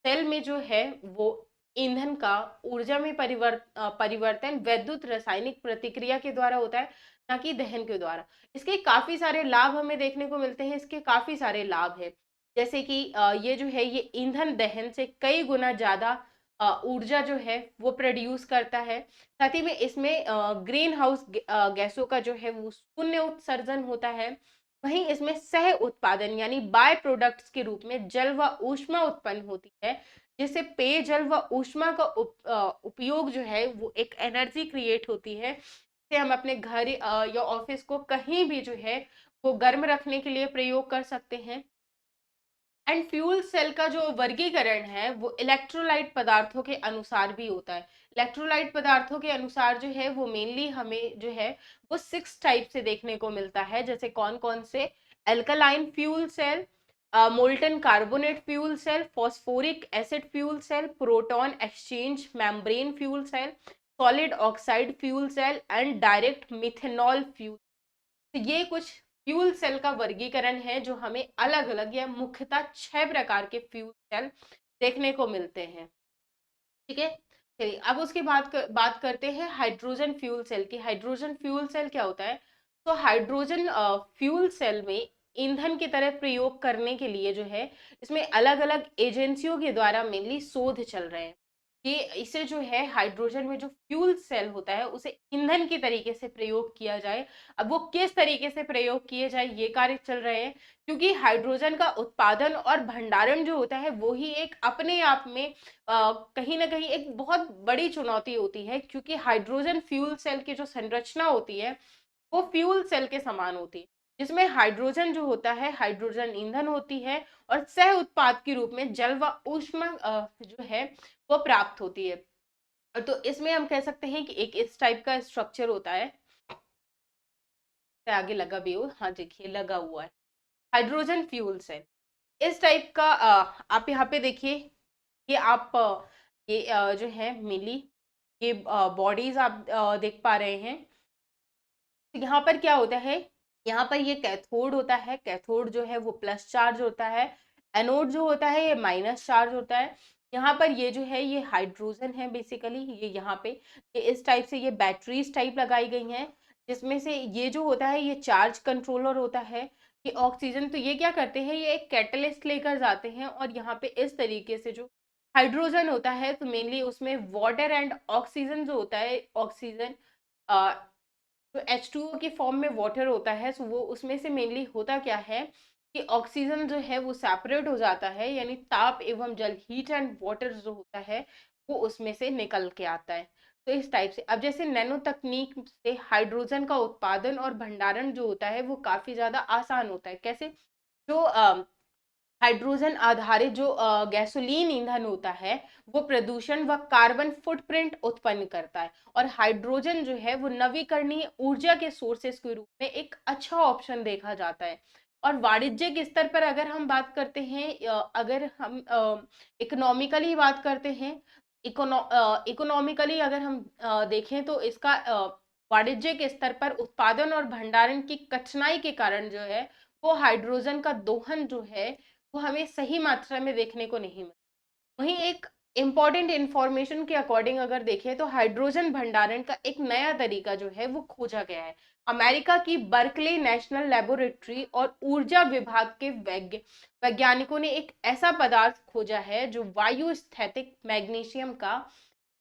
सेल में जो है वो ईंधन का ऊर्जा में परिवर्तन वैद्युत रासायनिक प्रतिक्रिया के द्वारा होता है, ना कि दहन के द्वारा। इसके काफी सारे लाभ हमें देखने को मिलते हैं, इसके काफी सारे लाभ है। जैसे कि ये जो है ये ईंधन दहन से कई गुना ज्यादा ऊर्जा जो है वो प्रोड्यूस करता है। साथ ही में इसमें ग्रीन हाउस गैसों का जो है वो शून्य उत्सर्जन होता है। वहीं इसमें सह उत्पादन यानी बाय प्रोडक्ट्स के रूप में जल व ऊष्मा उत्पन्न होती है, जिससे पेयजल व ऊष्मा का उपयोग जो है वो एक एनर्जी क्रिएट होती है, जिसे हम अपने घर या ऑफिस को कहीं भी जो है वो गर्म रखने के लिए प्रयोग कर सकते हैं। एंड फ्यूल सेल का जो वर्गीकरण है वो इलेक्ट्रोलाइट पदार्थों के अनुसार भी होता है। इलेक्ट्रोलाइट पदार्थों के अनुसार जो है वो मेनली हमें जो है वो 6 टाइप से देखने को मिलता है। जैसे कौन कौन से, alkaline fuel cell, molten carbonate fuel cell, phosphoric acid fuel cell, proton exchange membrane fuel cell, solid oxide fuel cell and direct methanol fuel. तो ये कुछ फ्यूल सेल का वर्गीकरण है जो हमें अलग अलग या मुख्यतः 6 प्रकार के फ्यूल सेल देखने को मिलते हैं। ठीक है, चलिए अब उसके बात करते हैं हाइड्रोजन फ्यूल सेल की। हाइड्रोजन फ्यूल सेल क्या होता है? तो हाइड्रोजन फ्यूल सेल में ईंधन की तरह प्रयोग करने के लिए जो है इसमें अलग अलग एजेंसियों के द्वारा मेनली शोध चल रहे हैं कि इसे जो है हाइड्रोजन में जो फ्यूल सेल होता है उसे ईंधन की तरीके से प्रयोग किया जाए। अब वो किस तरीके से प्रयोग किए जाए ये कार्य चल रहे हैं, क्योंकि हाइड्रोजन का उत्पादन और भंडारण जो होता है वो ही एक अपने आप में कहीं ना कहीं एक बहुत बड़ी चुनौती होती है, क्योंकि हाइड्रोजन फ्यूल सेल की जो संरचना होती है वो फ्यूल सेल के समान होती है, जिसमें हाइड्रोजन जो होता है हाइड्रोजन ईंधन होती है और सह उत्पाद के रूप में जल व ऊष्मा जो है वो प्राप्त होती है। तो इसमें हम कह सकते हैं कि एक इस टाइप का स्ट्रक्चर होता है। आगे लगा भी हो, हाँ देखिए लगा हुआ है हाइड्रोजन फ्यूल सेल इस टाइप का। आप यहाँ पे देखिए, ये आप ये जो है मिली ये बॉडीज आप देख पा रहे हैं। तो यहाँ पर क्या होता है, यहाँ पर ये कैथोड होता है, कैथोड जो है वो प्लस चार्ज होता है, एनोड जो होता है ये माइनस चार्ज होता है। यहाँ पर ये जो है ये हाइड्रोजन है बेसिकली, ये यहाँ पे ये इस टाइप से ये बैटरीज टाइप लगाई गई हैं, जिसमें से ये जो होता है ये चार्ज कंट्रोलर होता है। ये ऑक्सीजन, तो ये क्या करते हैं, ये एक कैटलिस्ट लेकर जाते हैं और यहाँ पे इस तरीके से जो हाइड्रोजन होता है तो मेनली उसमें वाटर एंड ऑक्सीजन जो होता है, ऑक्सीजन तो H2O के फॉर्म में वाटर होता है, सो वो उसमें से मेनली होता क्या है कि ऑक्सीजन जो है वो सेपरेट हो जाता है, यानी ताप एवं जल, हीट एंड वाटर जो होता है वो उसमें से निकल के आता है। तो इस टाइप से अब जैसे नैनो तकनीक से हाइड्रोजन का उत्पादन और भंडारण जो होता है वो काफी ज्यादा आसान होता है। कैसे? जो हाइड्रोजन आधारित जो गैसोलीन ईंधन होता है वो प्रदूषण व कार्बन फुटप्रिंट उत्पन्न करता है, और हाइड्रोजन जो है वो नवीकरणीय ऊर्जा के सोर्सेस के रूप में एक अच्छा ऑप्शन देखा जाता है। और वाणिज्यिक स्तर पर अगर हम बात करते हैं, अगर हम इकोनॉमिकली बात करते हैं, इकोनॉमिकली अगर हम देखें तो इसका वाणिज्यिक स्तर पर उत्पादन और भंडारण की कठिनाई के कारण जो है वो हाइड्रोजन का दोहन जो है वो हमें सही मात्रा में देखने को नहीं मिलता। वहीं एक इम्पॉर्टेंट इंफॉर्मेशन के अकॉर्डिंग अगर देखें तो हाइड्रोजन भंडारण का एक नया तरीका जो है वो खोजा गया है। अमेरिका की बर्कले नेशनल लेबोरेटरी और ऊर्जा विभाग के वैज्ञानिकों ने एक ऐसा पदार्थ खोजा है जो वायु स्थैतिक मैग्नीशियम का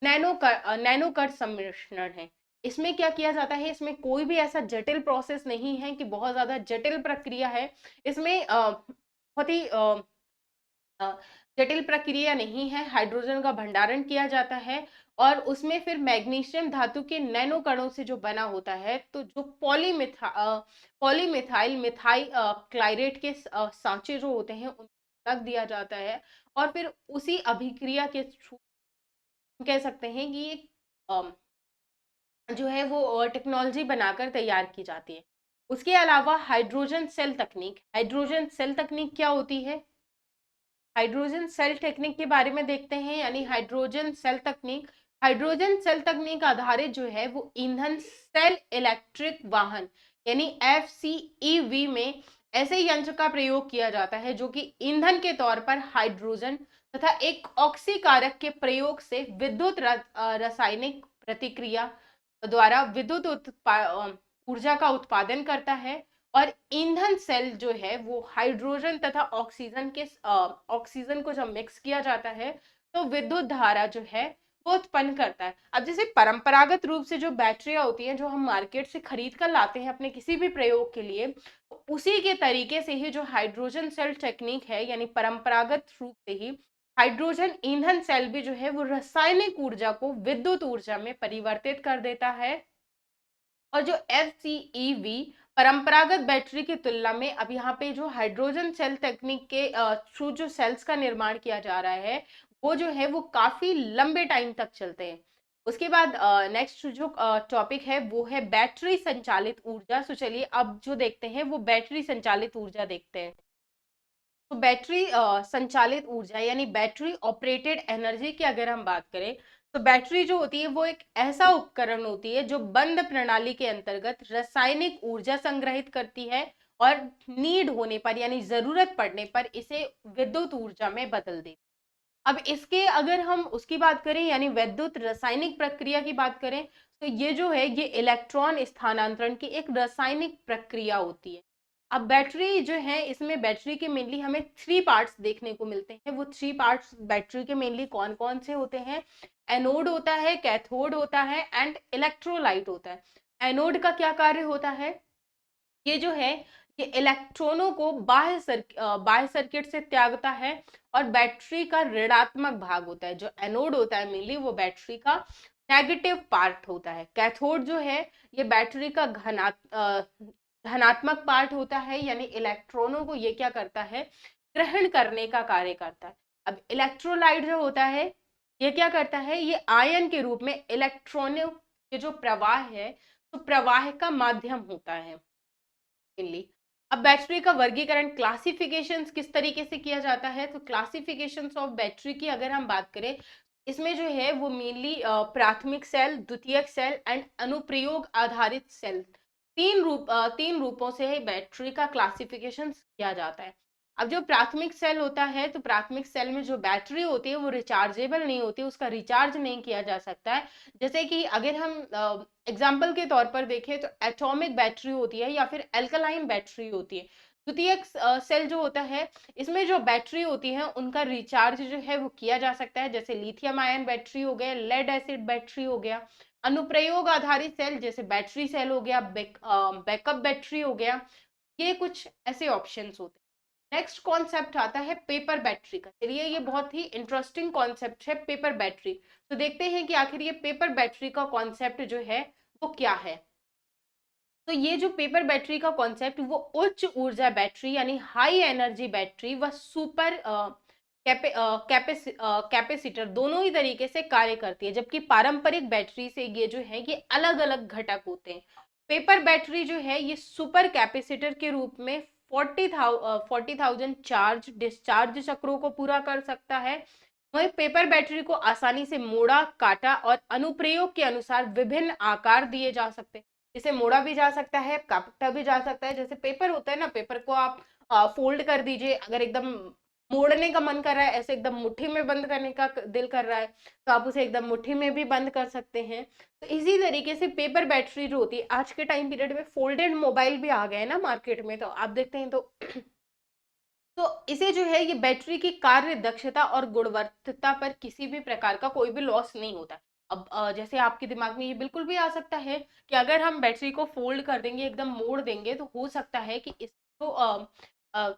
नैनो कण सम्मिश्रण है। इसमें क्या किया जाता है, इसमें कोई भी ऐसा जटिल प्रोसेस नहीं है कि बहुत ज्यादा जटिल प्रक्रिया है। इसमें बहुत ही अ, जटिल प्रक्रिया नहीं है, हाइड्रोजन का भंडारण किया जाता है और उसमें फिर मैग्नीशियम धातु के नैनो कणों से जो बना होता है, तो जो पॉलीमिथाइल मिथाइल क्लाइरेट के सांचे जो होते हैं उनको रख दिया जाता है, और फिर उसी अभिक्रिया के थ्रू कह सकते हैं कि एक अम, जो है वो टेक्नोलॉजी बनाकर तैयार की जाती है। उसके अलावा हाइड्रोजन सेल तकनीक क्या होती है? हाइड्रोजन सेल टेक्निक के बारे में देखते हैं, यानी हाइड्रोजन सेल तकनीक हाइड्रोजन सेल तकनीक आधारित जो है वो ईंधन सेल इलेक्ट्रिक वाहन यानी FCEV में ऐसे यंत्र का प्रयोग किया जाता है जो कि ईंधन के तौर पर हाइड्रोजन तथा एक ऑक्सीकारक के प्रयोग से विद्युत रासायनिक प्रतिक्रिया द्वारा ऊर्जा का उत्पादन करता है। और ईंधन सेल जो है वो हाइड्रोजन तथा ऑक्सीजन को जब मिक्स किया जाता है तो विद्युत धारा जो है वो उत्पन्न करता है। अब जैसे परंपरागत रूप से जो बैटरियां होती हैं जो हम मार्केट से खरीद कर लाते हैं अपने किसी भी प्रयोग के लिए, तो उसी के तरीके से ही जो हाइड्रोजन सेल टेक्निक है यानी परंपरागत रूप से ही हाइड्रोजन ईंधन सेल भी जो है वो रासायनिक ऊर्जा को विद्युत ऊर्जा में परिवर्तित कर देता है। और जो FCEV परंपरागत बैटरी की तुलना में अब यहाँ पे जो हाइड्रोजन सेल तकनीक के थ्रू जो सेल्स का निर्माण किया जा रहा है वो जो है वो काफी लंबे टाइम तक चलते हैं। उसके बाद नेक्स्ट जो टॉपिक है वो है बैटरी संचालित ऊर्जा। तो चलिए अब जो देखते हैं वो बैटरी संचालित ऊर्जा देखते हैं। तो बैटरी संचालित ऊर्जा यानी बैटरी ऑपरेटेड एनर्जी की अगर हम बात करें तो बैटरी जो होती है वो एक ऐसा उपकरण होती है जो बंद प्रणाली के अंतर्गत रासायनिक ऊर्जा संग्रहित करती है और नीड होने पर यानी जरूरत पड़ने पर इसे विद्युत ऊर्जा में बदल देती है। अब इसके अगर हम उसकी बात करें यानी वैद्युत रासायनिक प्रक्रिया की बात करें तो ये जो है ये इलेक्ट्रॉन स्थानांतरण की एक रासायनिक प्रक्रिया होती है। अब बैटरी जो है इसमें बैटरी के मेनली हमें थ्री पार्ट्स देखने को मिलते हैं। वो थ्री पार्ट्स बैटरी के मेनली कौन कौन से होते हैं? एनोड होता है, कैथोड होता है एंड इलेक्ट्रोलाइट होता है। एनोड का क्या कार्य होता है? ये जो है ये इलेक्ट्रॉनों को बाह्य सर्किट से त्यागता है और बैटरी का ऋणात्मक भाग होता है। जो एनोड होता है मेनली वो बैटरी का नेगेटिव पार्ट होता है। कैथोड जो है ये बैटरी का धनात्मक पार्ट होता है यानी इलेक्ट्रॉनों को ये क्या करता है? ग्रहण करने का कार्य करता है। अब इलेक्ट्रोलाइट जो होता है ये क्या करता है? ये आयन के रूप में इलेक्ट्रॉनों के जो प्रवाह है तो प्रवाह का माध्यम होता है मेनली। अब बैटरी का वर्गीकरण क्लासिफिकेशन किस तरीके से किया जाता है? तो क्लासिफिकेशन ऑफ बैटरी की अगर हम बात करें इसमें जो है वो मेनली प्राथमिक सेल, द्वितीयक सेल एंड अनुप्रयोग आधारित सेल तीन रूपों से ही बैटरी का क्लासिफिकेशन किया जाता है। अब जो प्राथमिक सेल होता है तो प्राथमिक सेल में जो बैटरी होती है वो रिचार्जेबल नहीं होती, उसका रिचार्ज नहीं किया जा सकता है। जैसे कि अगर हम एग्जाम्पल के तौर पर देखें तो एटॉमिक बैटरी होती है या फिर एल्कलाइन बैटरी होती है। द्वितीयक सेल जो होता है इसमें जो बैटरी होती है उनका रिचार्ज जो है वो किया जा सकता है, जैसे लिथियम आयन बैटरी हो गया, लेड एसिड बैटरी हो गया। अनुप्रयोग आधारित सेल जैसे बैटरी सेल हो गया, बैकअप बैटरी हो गया, ये कुछ ऐसे ऑप्शंस होते हैं। नेक्स्ट कॉन्सेप्ट आता है पेपर बैटरी का। चलिए ये बहुत ही इंटरेस्टिंग कॉन्सेप्ट है पेपर बैटरी। तो देखते हैं कि आखिर ये पेपर बैटरी का कॉन्सेप्ट जो है वो क्या है। तो ये जो पेपर बैटरी का कॉन्सेप्ट वो उच्च ऊर्जा बैटरी यानी हाई एनर्जी बैटरी व सुपर कैपेसिटर दोनों ही तरीके से कार्य करती है, जबकि पारंपरिक बैटरी से ये जो है ये अलग अलग घटक होते हैं। पेपर बैटरी जो है ये सुपर कैपेसिटर के रूप में 40,000 चार्ज डिस्चार्ज चक्रों को पूरा कर सकता है। वही पेपर बैटरी को आसानी से मोड़ा, काटा और अनुप्रयोग के अनुसार विभिन्न आकार दिए जा सकते हैं। इसे मोड़ा भी जा सकता है, काटा भी जा सकता है। जैसे पेपर होता है ना, पेपर को आप फोल्ड कर दीजिए, अगर एकदम मोड़ने का मन कर रहा है, ऐसे एकदम मुट्ठी में बंद करने का दिल कर रहा है तो आप उसे एकदम मुट्ठी में भी बंद कर सकते हैं। तो इसी तरीके से पेपर बैटरी जो होती है, आज के टाइम पीरियड में फोल्डेड मोबाइल भी आ गए ना मार्केट में, तो आप देखते हैं तो इसे जो है ये बैटरी की कार्य दक्षता और गुणवत्ता पर किसी भी प्रकार का कोई भी लॉस नहीं होता। अब जैसे आपके दिमाग में ये बिल्कुल भी आ सकता है कि अगर हम बैटरी को फोल्ड कर देंगे, एकदम मोड़ देंगे, तो हो सकता है कि इस जो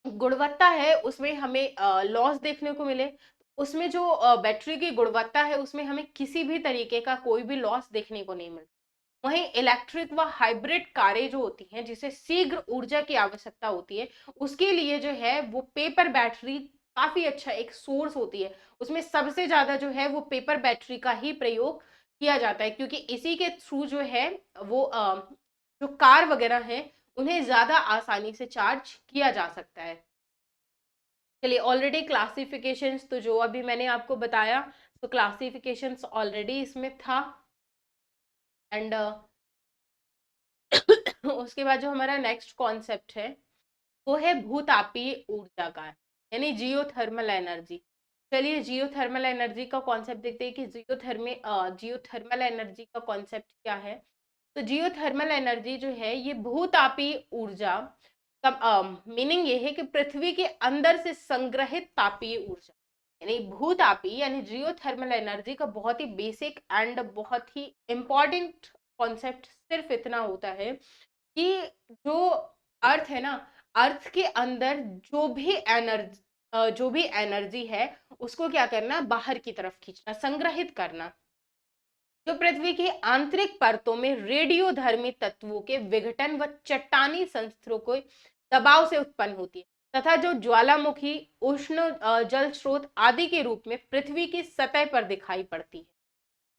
गुणवत्ता है उसमें हमें लॉस देखने को मिले। उसमें जो बैटरी की गुणवत्ता है उसमें हमें किसी भी तरीके का कोई भी लॉस देखने को नहीं मिलता। वहीं इलेक्ट्रिक व हाइब्रिड कारें जो होती हैं जिसे शीघ्र ऊर्जा की आवश्यकता होती है, उसके लिए जो है वो पेपर बैटरी काफी अच्छा एक सोर्स होती है। उसमें सबसे ज्यादा जो है वो पेपर बैटरी का ही प्रयोग किया जाता है, क्योंकि इसी के थ्रू जो है वो जो कार वगैरह है उन्हें ज्यादा आसानी से चार्ज किया जा सकता है। चलिए ऑलरेडी क्लासिफिकेशंस तो जो अभी मैंने आपको बताया तो क्लासिफिकेशंस ऑलरेडी इसमें था। एंड उसके बाद जो हमारा नेक्स्ट कॉन्सेप्ट है वो है भूतापीय ऊर्जा का, यानी जियोथर्मल एनर्जी। चलिए जियोथर्मल एनर्जी का कॉन्सेप्ट देखते हैं कि जियोथर्मल एनर्जी का कॉन्सेप्ट क्या है। तो जियोथर्मल एनर्जी जो है ये भूतापीय ऊर्जा का मीनिंग ये है कि पृथ्वी के अंदर से संग्रहित तापीय ऊर्जा, यानी भूतापीय यानी जियोथर्मल एनर्जी का बहुत ही बेसिक एंड बहुत ही इंपॉर्टेंट कॉन्सेप्ट सिर्फ इतना होता है कि जो अर्थ है ना, अर्थ के अंदर जो भी एनर्जी है उसको क्या करना, बाहर की तरफ खींचना, संग्रहित करना। जो पृथ्वी की आंतरिक परतों में रेडियोधर्मी तत्वों के विघटन व चट्टानी संस्तरों को दबाव से उत्पन्न होती है तथा जो ज्वालामुखी, उष्ण जल स्रोत आदि के रूप में पृथ्वी की सतह पर दिखाई पड़ती है।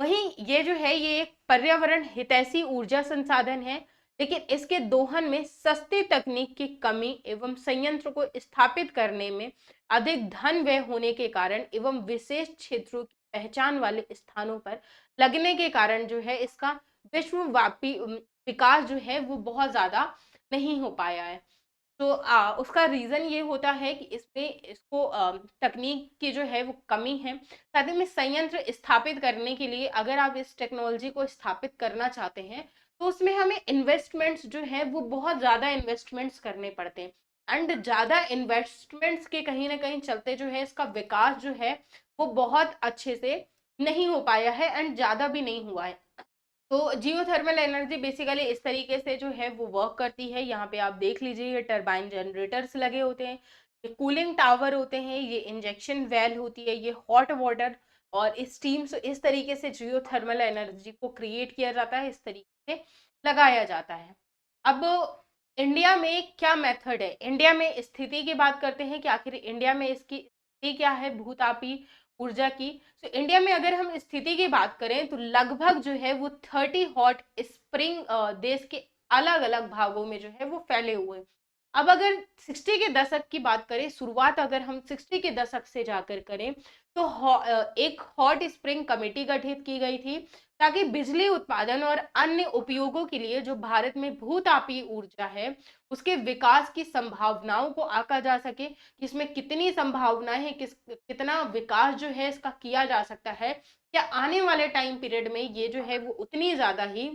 वहीं ये जो है ये एक पर्यावरण हितैषी ऊर्जा संसाधन है, लेकिन इसके दोहन में सस्ती तकनीक की कमी एवं संयंत्र को स्थापित करने में अधिक धन व्यय होने के कारण एवं विशेष क्षेत्रों की पहचान वाले स्थानों पर लगने के कारण जो है इसका विश्वव्यापी विकास जो है वो बहुत ज्यादा नहीं हो पाया है। तो उसका रीजन ये होता है कि इसमें इसको तकनीक की जो है वो कमी है। साथ ही में संयंत्र स्थापित करने के लिए अगर आप इस टेक्नोलॉजी को स्थापित करना चाहते हैं तो उसमें हमें इन्वेस्टमेंट्स जो है वो बहुत ज़्यादा इन्वेस्टमेंट्स करने पड़ते हैं। एंड ज़्यादा इन्वेस्टमेंट्स के कहीं ना कहीं चलते जो है इसका विकास जो है वो बहुत अच्छे से नहीं हो पाया है एंड ज़्यादा भी नहीं हुआ है। तो जियोथर्मल एनर्जी बेसिकली इस तरीके से जो है वो वर्क करती है। यहाँ पे आप देख लीजिए ये टरबाइन जनरेटर्स लगे होते हैं, ये कूलिंग टावर होते हैं, ये इंजेक्शन वेल होती है, ये हॉट वाटर और स्टीम से इस तरीके से जियोथर्मल एनर्जी को क्रिएट किया जाता है, इस तरीके से लगाया जाता है। अब इंडिया में क्या मेथड है, इंडिया में स्थिति की बात करते हैं कि आखिर इंडिया में इसकी स्थिति क्या है भूतापी ऊर्जा की। तो इंडिया में अगर हम स्थिति की बात करें तो लगभग जो है वो 30 हॉट स्प्रिंग देश के अलग अलग भागों में जो है वो फैले हुए हैं। अब अगर 60 के दशक की बात करें, शुरुआत अगर हम 60 के दशक से जाकर करें तो एक हॉट स्प्रिंग कमेटी गठित की गई थी ताकि बिजली उत्पादन और अन्य उपयोगों के लिए जो भारत में भूतापीय ऊर्जा है उसके विकास की संभावनाओं को आंका जा सके कि इसमें कितनी संभावनाएं हैं, कितना विकास जो है इसका किया जा सकता है, क्या आने वाले टाइम पीरियड में ये जो है वो उतनी ज्यादा ही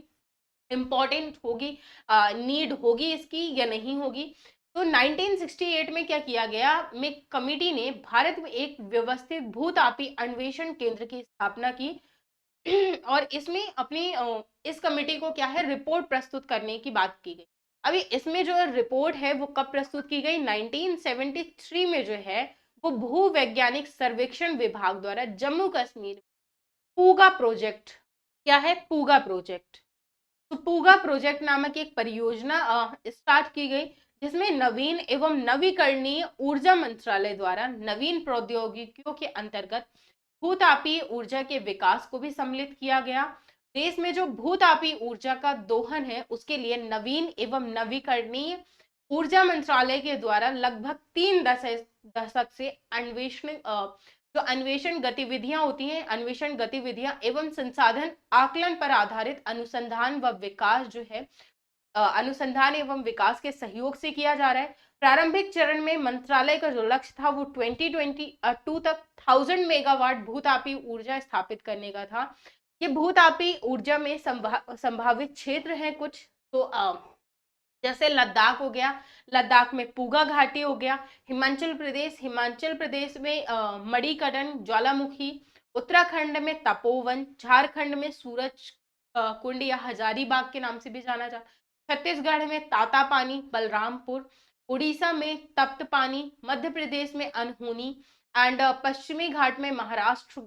इम्पोर्टेंट होगी, नीड होगी इसकी या नहीं होगी। तो 1968 में क्या किया गया, में कमिटी ने भारत में एक व्यवस्थित भूतापी अन्वेषण केंद्र की स्थापना की और इसमें अपनी इस कमेटी को क्या है रिपोर्ट प्रस्तुत करने की बात की गई। अभी इसमें जो रिपोर्ट है वो कब प्रस्तुत की गई, 1973 में जो है वो भू वैज्ञानिक सर्वेक्षण विभाग द्वारा जम्मू कश्मीर पूगा प्रोजेक्ट, क्या है पूगा प्रोजेक्ट, तो पूगा प्रोजेक्ट नामक एक परियोजना स्टार्ट की गई जिसमें नवीन एवं नवीकरणीय ऊर्जा मंत्रालय द्वारा नवीन प्रौद्योगिकियों के अंतर्गत भूतापीय ऊर्जा के विकास को भी सम्मिलित किया गया। देश में जो भूतापीय ऊर्जा का दोहन है उसके लिए नवीन एवं नवीकरणीय ऊर्जा मंत्रालय के द्वारा लगभग 3 दशक से जो अन्वेषण गतिविधियां होती हैं, अन्वेषण गतिविधियां एवं संसाधन आकलन पर आधारित अनुसंधान व विकास जो है अनुसंधान एवं विकास के सहयोग से किया जा रहा है। प्रारंभिक चरण में मंत्रालय का जो लक्ष्य था वो 2022 तक 1000 मेगावाट भूतापीय ऊर्जा स्थापित करने का था। ये भूतापीय ऊर्जा में संभावित क्षेत्र है कुछ, तो जैसे लद्दाख हो गया, लद्दाख में पूगा घाटी हो गया, हिमाचल प्रदेश में मणिकरण ज्वालामुखी, उत्तराखंड में तपोवन, झारखंड में सूरज कुंड या हजारीबाग के नाम से भी जाना जाता, छत्तीसगढ़ में तातापानी बलरामपुर, उड़ीसा में तप्त पानी, मध्य प्रदेश में अनहोनी एंड पश्चिमी घाट में महाराष्ट्र,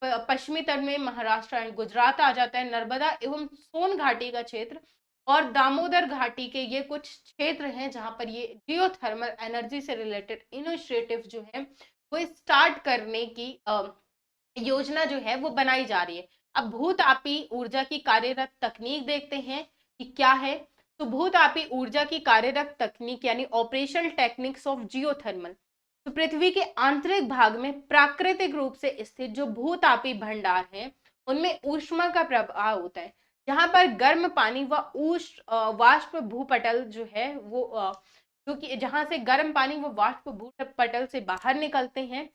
पश्चिमी तट में महाराष्ट्र एंड गुजरात आ जाता है, नर्मदा एवं सोन घाटी का क्षेत्र और दामोदर घाटी के ये कुछ क्षेत्र हैं जहां पर ये जियोथर्मल एनर्जी से रिलेटेड इनिशिएटिव जो है वो स्टार्ट करने की योजना जो है वो बनाई जा रही है। अब भूतापी ऊर्जा की कार्यरत तकनीक देखते हैं कि क्या है। तो भूतापी ऊर्जा की कार्यरत तकनीक यानी ऑपरेशनल टेक्निक्स ऑफ जियोथर्मल, तो पृथ्वी के आंतरिक भाग में प्राकृतिक रूप से स्थित जो भूतापी भंडार हैं, उनमें ऊष्मा का प्रभाव होता है, जहां पर गर्म पानी व वाष्प भूपटल जो है वो जो कि जहां से गर्म पानी व वाष्प भूपटल से बाहर निकलते हैं।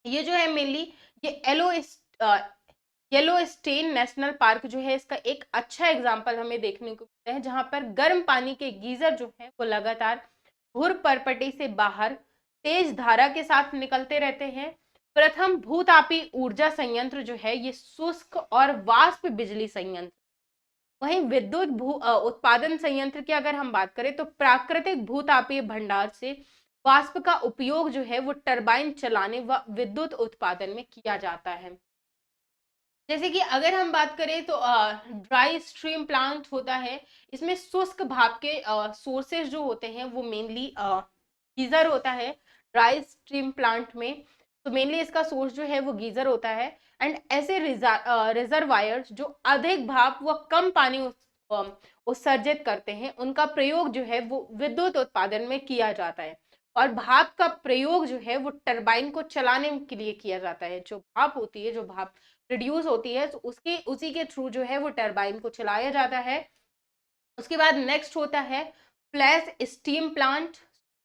ये जो है मेनली ये येलोस्टोन नेशनल पार्क जो है इसका एक अच्छा एग्जाम्पल हमें देखने को मिलता है, जहां पर गर्म पानी के गीजर जो है वो लगातार घुर परपटी से बाहर तेज धारा के साथ निकलते रहते हैं। प्रथम भूतापी ऊर्जा संयंत्र जो है ये शुष्क और वाष्प बिजली संयंत्र। वहीं विद्युत उत्पादन संयंत्र की अगर हम बात करें तो प्राकृतिक भूतापीय भंडार से वाष्प का उपयोग जो है वो टरबाइन चलाने व विद्युत उत्पादन में किया जाता है। जैसे कि अगर हम बात करें तो ड्राई स्ट्रीम प्लांट होता है, इसमें शुष्क भाप के सोर्सेज जो होते हैं वो मेनली गीजर होता है ड्राई स्ट्रीम प्लांट में। तो मेनली इसका सोर्स जो है वो गीजर होता है। एंड ऐसे रिजर्वायर्स जो अधिक भाप व कम पानी उत्सर्जित करते हैं, उनका प्रयोग जो है वो विद्युत उत्पादन में किया जाता है। और भाप का प्रयोग जो है वो टरबाइन को चलाने के लिए किया जाता है। जो भाप होती है, जो भाप प्रोड्यूस होती है, तो उसके उसी के थ्रू जो है वो टरबाइन को चलाया जाता है। उसके बाद नेक्स्ट होता है flash stem plant.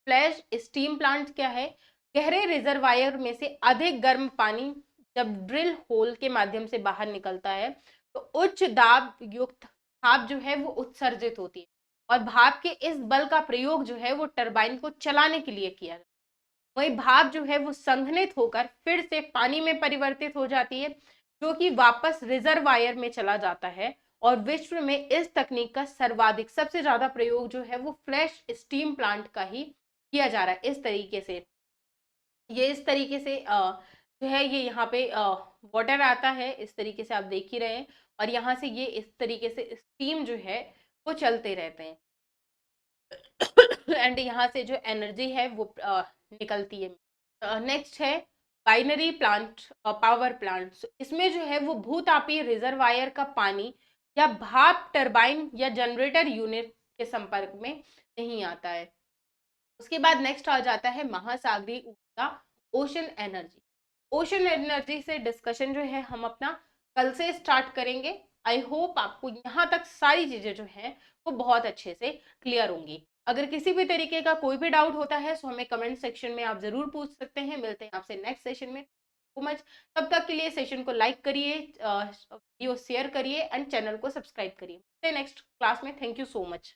Flash stem plant क्या है? गहरे रिजर्वायर में से अधिक गर्म पानी जब ड्रिल होल के माध्यम से बाहर निकलता है, तो उच्च दाब युक्त भाप जो है वो उत्सर्जित होती है। और भाप के इस बल का प्रयोग जो है वो टरबाइन को चलाने के लिए किया जाता है। वही भाप जो है वो संघनित होकर फिर से पानी में परिवर्तित हो जाती है, जो कि वापस रिजर्वायर में चला जाता है। और विश्व में इस तकनीक का सर्वाधिक सबसे ज्यादा प्रयोग जो है वो फ्लैश स्टीम प्लांट का ही किया जा रहा है। इस तरीके से ये इस तरीके से जो है ये यहाँ पे वाटर आता है, इस तरीके से आप देख ही रहे हैं। और यहाँ से ये इस तरीके से स्टीम जो है वो चलते रहते हैं। एंड यहाँ से जो एनर्जी है वो निकलती है। नेक्स्ट है बाइनरी प्लांट पावर प्लांट। इसमें जो है वो भूतापीय रिजर्वायर का पानी या भाप टरबाइन या जनरेटर यूनिट के संपर्क में नहीं आता है। उसके बाद नेक्स्ट आ जाता है महासागरीय ऊर्जा, ओशन एनर्जी। ओशन एनर्जी से डिस्कशन जो है हम अपना कल से स्टार्ट करेंगे। आई होप आपको यहाँ तक सारी चीजें जो हैं वो बहुत अच्छे से क्लियर होंगी। अगर किसी भी तरीके का कोई भी डाउट होता है तो हमें कमेंट सेक्शन में आप जरूर पूछ सकते हैं। मिलते हैं आपसे नेक्स्ट सेशन में। So much. तब तक के लिए सेशन को लाइक करिए, वीडियो शेयर करिए एंड चैनल को सब्सक्राइब करिए। नेक्स्ट क्लास में। Thank you so much.